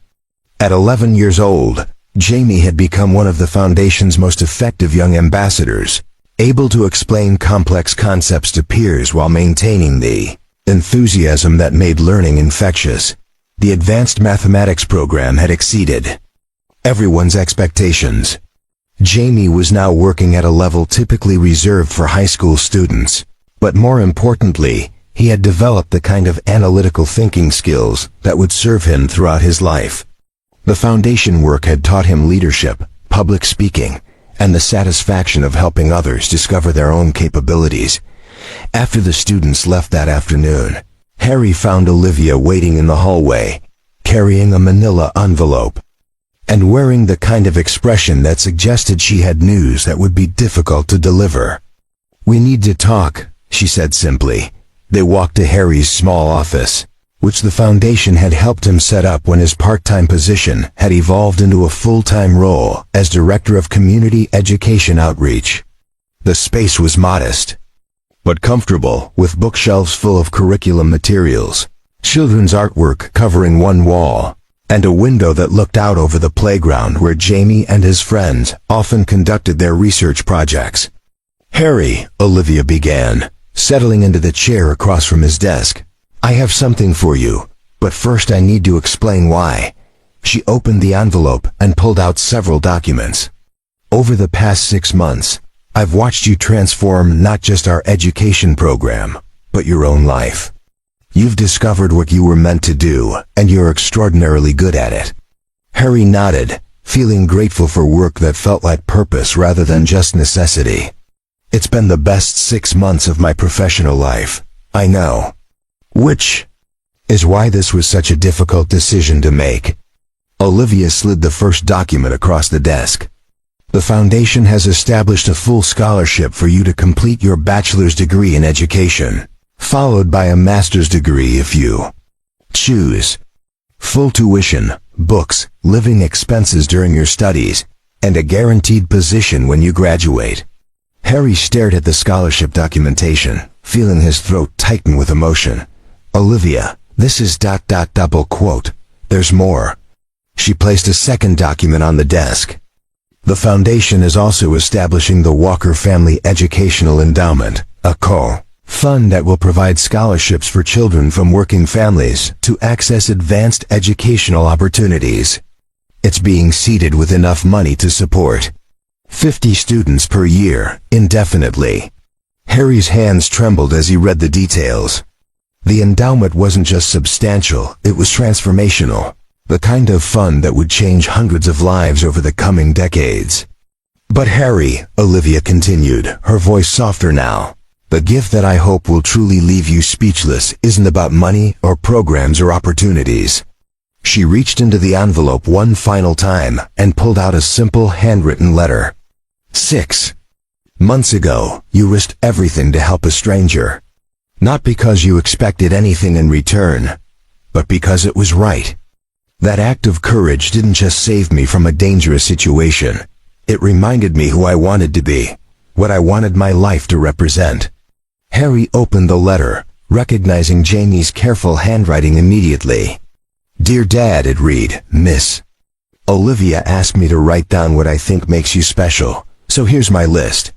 At 11 years old, Jamie had become one of the Foundation's most effective young ambassadors, able to explain complex concepts to peers while maintaining the enthusiasm that made learning infectious. The advanced mathematics program had exceeded everyone's expectations. Jamie was now working at a level typically reserved for high school students, but more importantly, he had developed the kind of analytical thinking skills that would serve him throughout his life. The Foundation work had taught him leadership, public speaking, and the satisfaction of helping others discover their own capabilities. After the students left that afternoon, Harry found Olivia waiting in the hallway, carrying a manila envelope, and wearing the kind of expression that suggested she had news that would be difficult to deliver. "We need to talk," she said simply. They walked to Harry's small office, which the Foundation had helped him set up when his part-time position had evolved into a full-time role as Director of Community Education Outreach. The space was modest, but comfortable, with bookshelves full of curriculum materials, children's artwork covering one wall, and a window that looked out over the playground where Jamie and his friends often conducted their research projects. "Harry," Olivia began, settling into the chair across from his desk, "I have something for you, but first I need to explain why." She opened the envelope and pulled out several documents. "Over the past 6 months, I've watched you transform not just our education program, but your own life. You've discovered what you were meant to do, and you're extraordinarily good at it." Harry nodded, feeling grateful for work that felt like purpose rather than just necessity. "It's been the best 6 months of my professional life, I know. Which is why this was such a difficult decision to make." Olivia slid the first document across the desk. "The Foundation has established a full scholarship for you to complete your bachelor's degree in education, followed by a master's degree if you choose. Full tuition, books, living expenses during your studies, and a guaranteed position when you graduate." Harry stared at the scholarship documentation, feeling his throat tighten with emotion. "Olivia, this is ... double quote. There's more." She placed a second document on the desk. "The Foundation is also establishing the Walker Family Educational Endowment, a fund that will provide scholarships for children from working families to access advanced educational opportunities. It's being seeded with enough money to support 50 students per year, indefinitely." Harry's hands trembled as he read the details. The endowment wasn't just substantial, it was transformational, the kind of fund that would change hundreds of lives over the coming decades. "But Harry," Olivia continued, her voice softer now, "the gift that I hope will truly leave you speechless isn't about money or programs or opportunities." She reached into the envelope one final time and pulled out a simple handwritten letter. 6 months ago, you risked everything to help a stranger. Not because you expected anything in return, but because it was right. That act of courage didn't just save me from a dangerous situation. It reminded me who I wanted to be, what I wanted my life to represent." Harry opened the letter, recognizing Jamie's careful handwriting immediately. "Dear Dad," it read, "Miss Olivia asked me to write down what I think makes you special, so here's my list.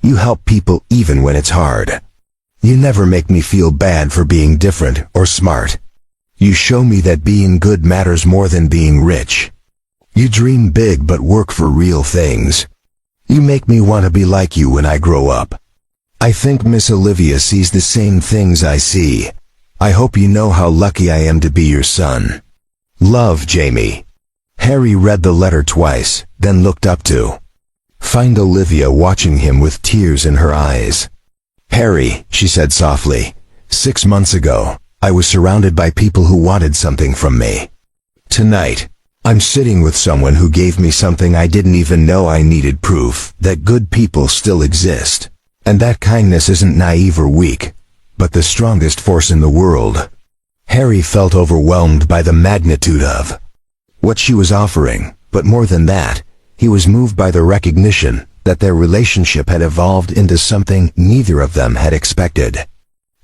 You help people even when it's hard. You never make me feel bad for being different or smart. You show me that being good matters more than being rich. You dream big but work for real things. You make me want to be like you when I grow up. I think Miss Olivia sees the same things I see. I hope you know how lucky I am to be your son. Love, Jamie." Harry read the letter twice, then looked up to find Olivia watching him with tears in her eyes. "Harry," she said softly, 6 months ago, I was surrounded by people who wanted something from me. Tonight, I'm sitting with someone who gave me something I didn't even know I needed, proof that good people still exist, and that kindness isn't naive or weak, but the strongest force in the world." Harry felt overwhelmed by the magnitude of what she was offering, but more than that, he was moved by the recognition that their relationship had evolved into something neither of them had expected.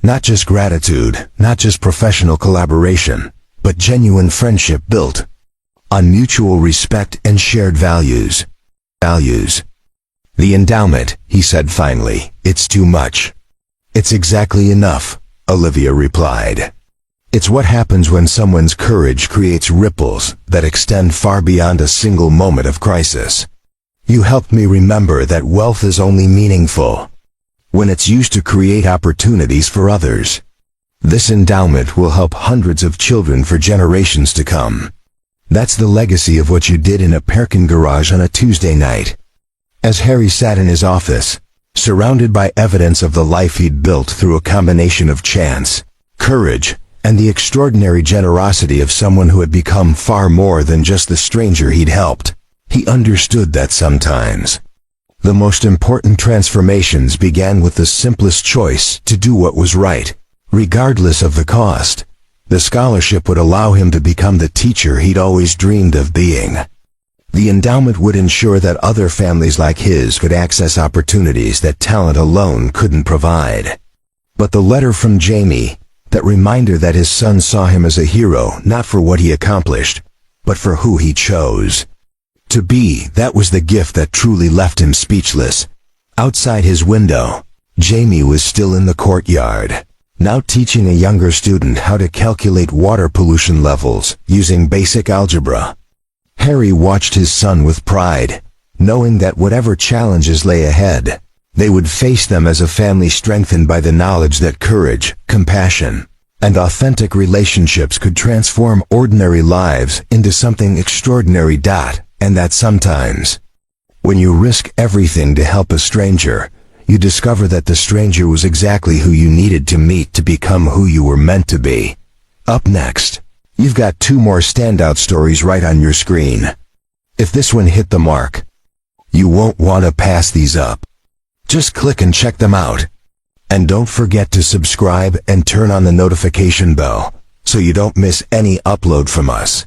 Not just gratitude, not just professional collaboration, but genuine friendship built on mutual respect and shared values. The endowment, he said finally, it's too much. It's exactly enough, Olivia replied. It's what happens when someone's courage creates ripples that extend far beyond a single moment of crisis. You helped me remember that wealth is only meaningful when it's used to create opportunities for others. This endowment will help hundreds of children for generations to come. That's the legacy of what you did in a parking garage on a Tuesday night. As Harry sat in his office, surrounded by evidence of the life he'd built through a combination of chance, courage, and the extraordinary generosity of someone who had become far more than just the stranger he'd helped, he understood that sometimes the most important transformations began with the simplest choice to do what was right, regardless of the cost. The scholarship would allow him to become the teacher he'd always dreamed of being. The endowment would ensure that other families like his could access opportunities that talent alone couldn't provide. But the letter from Jamie, that reminder that his son saw him as a hero not for what he accomplished, but for who he chose to be, that was the gift that truly left him speechless. Outside his window, Jamie was still in the courtyard, now teaching a younger student how to calculate water pollution levels using basic algebra. Harry watched his son with pride, knowing that whatever challenges lay ahead, they would face them as a family strengthened by the knowledge that courage, compassion, and authentic relationships could transform ordinary lives into something extraordinary. And that sometimes, when you risk everything to help a stranger, you discover that the stranger was exactly who you needed to meet to become who you were meant to be. Up next, you've got 2 more standout stories right on your screen. If this one hit the mark, you won't want to pass these up. Just click and check them out. And don't forget to subscribe and turn on the notification bell so you don't miss any upload from us.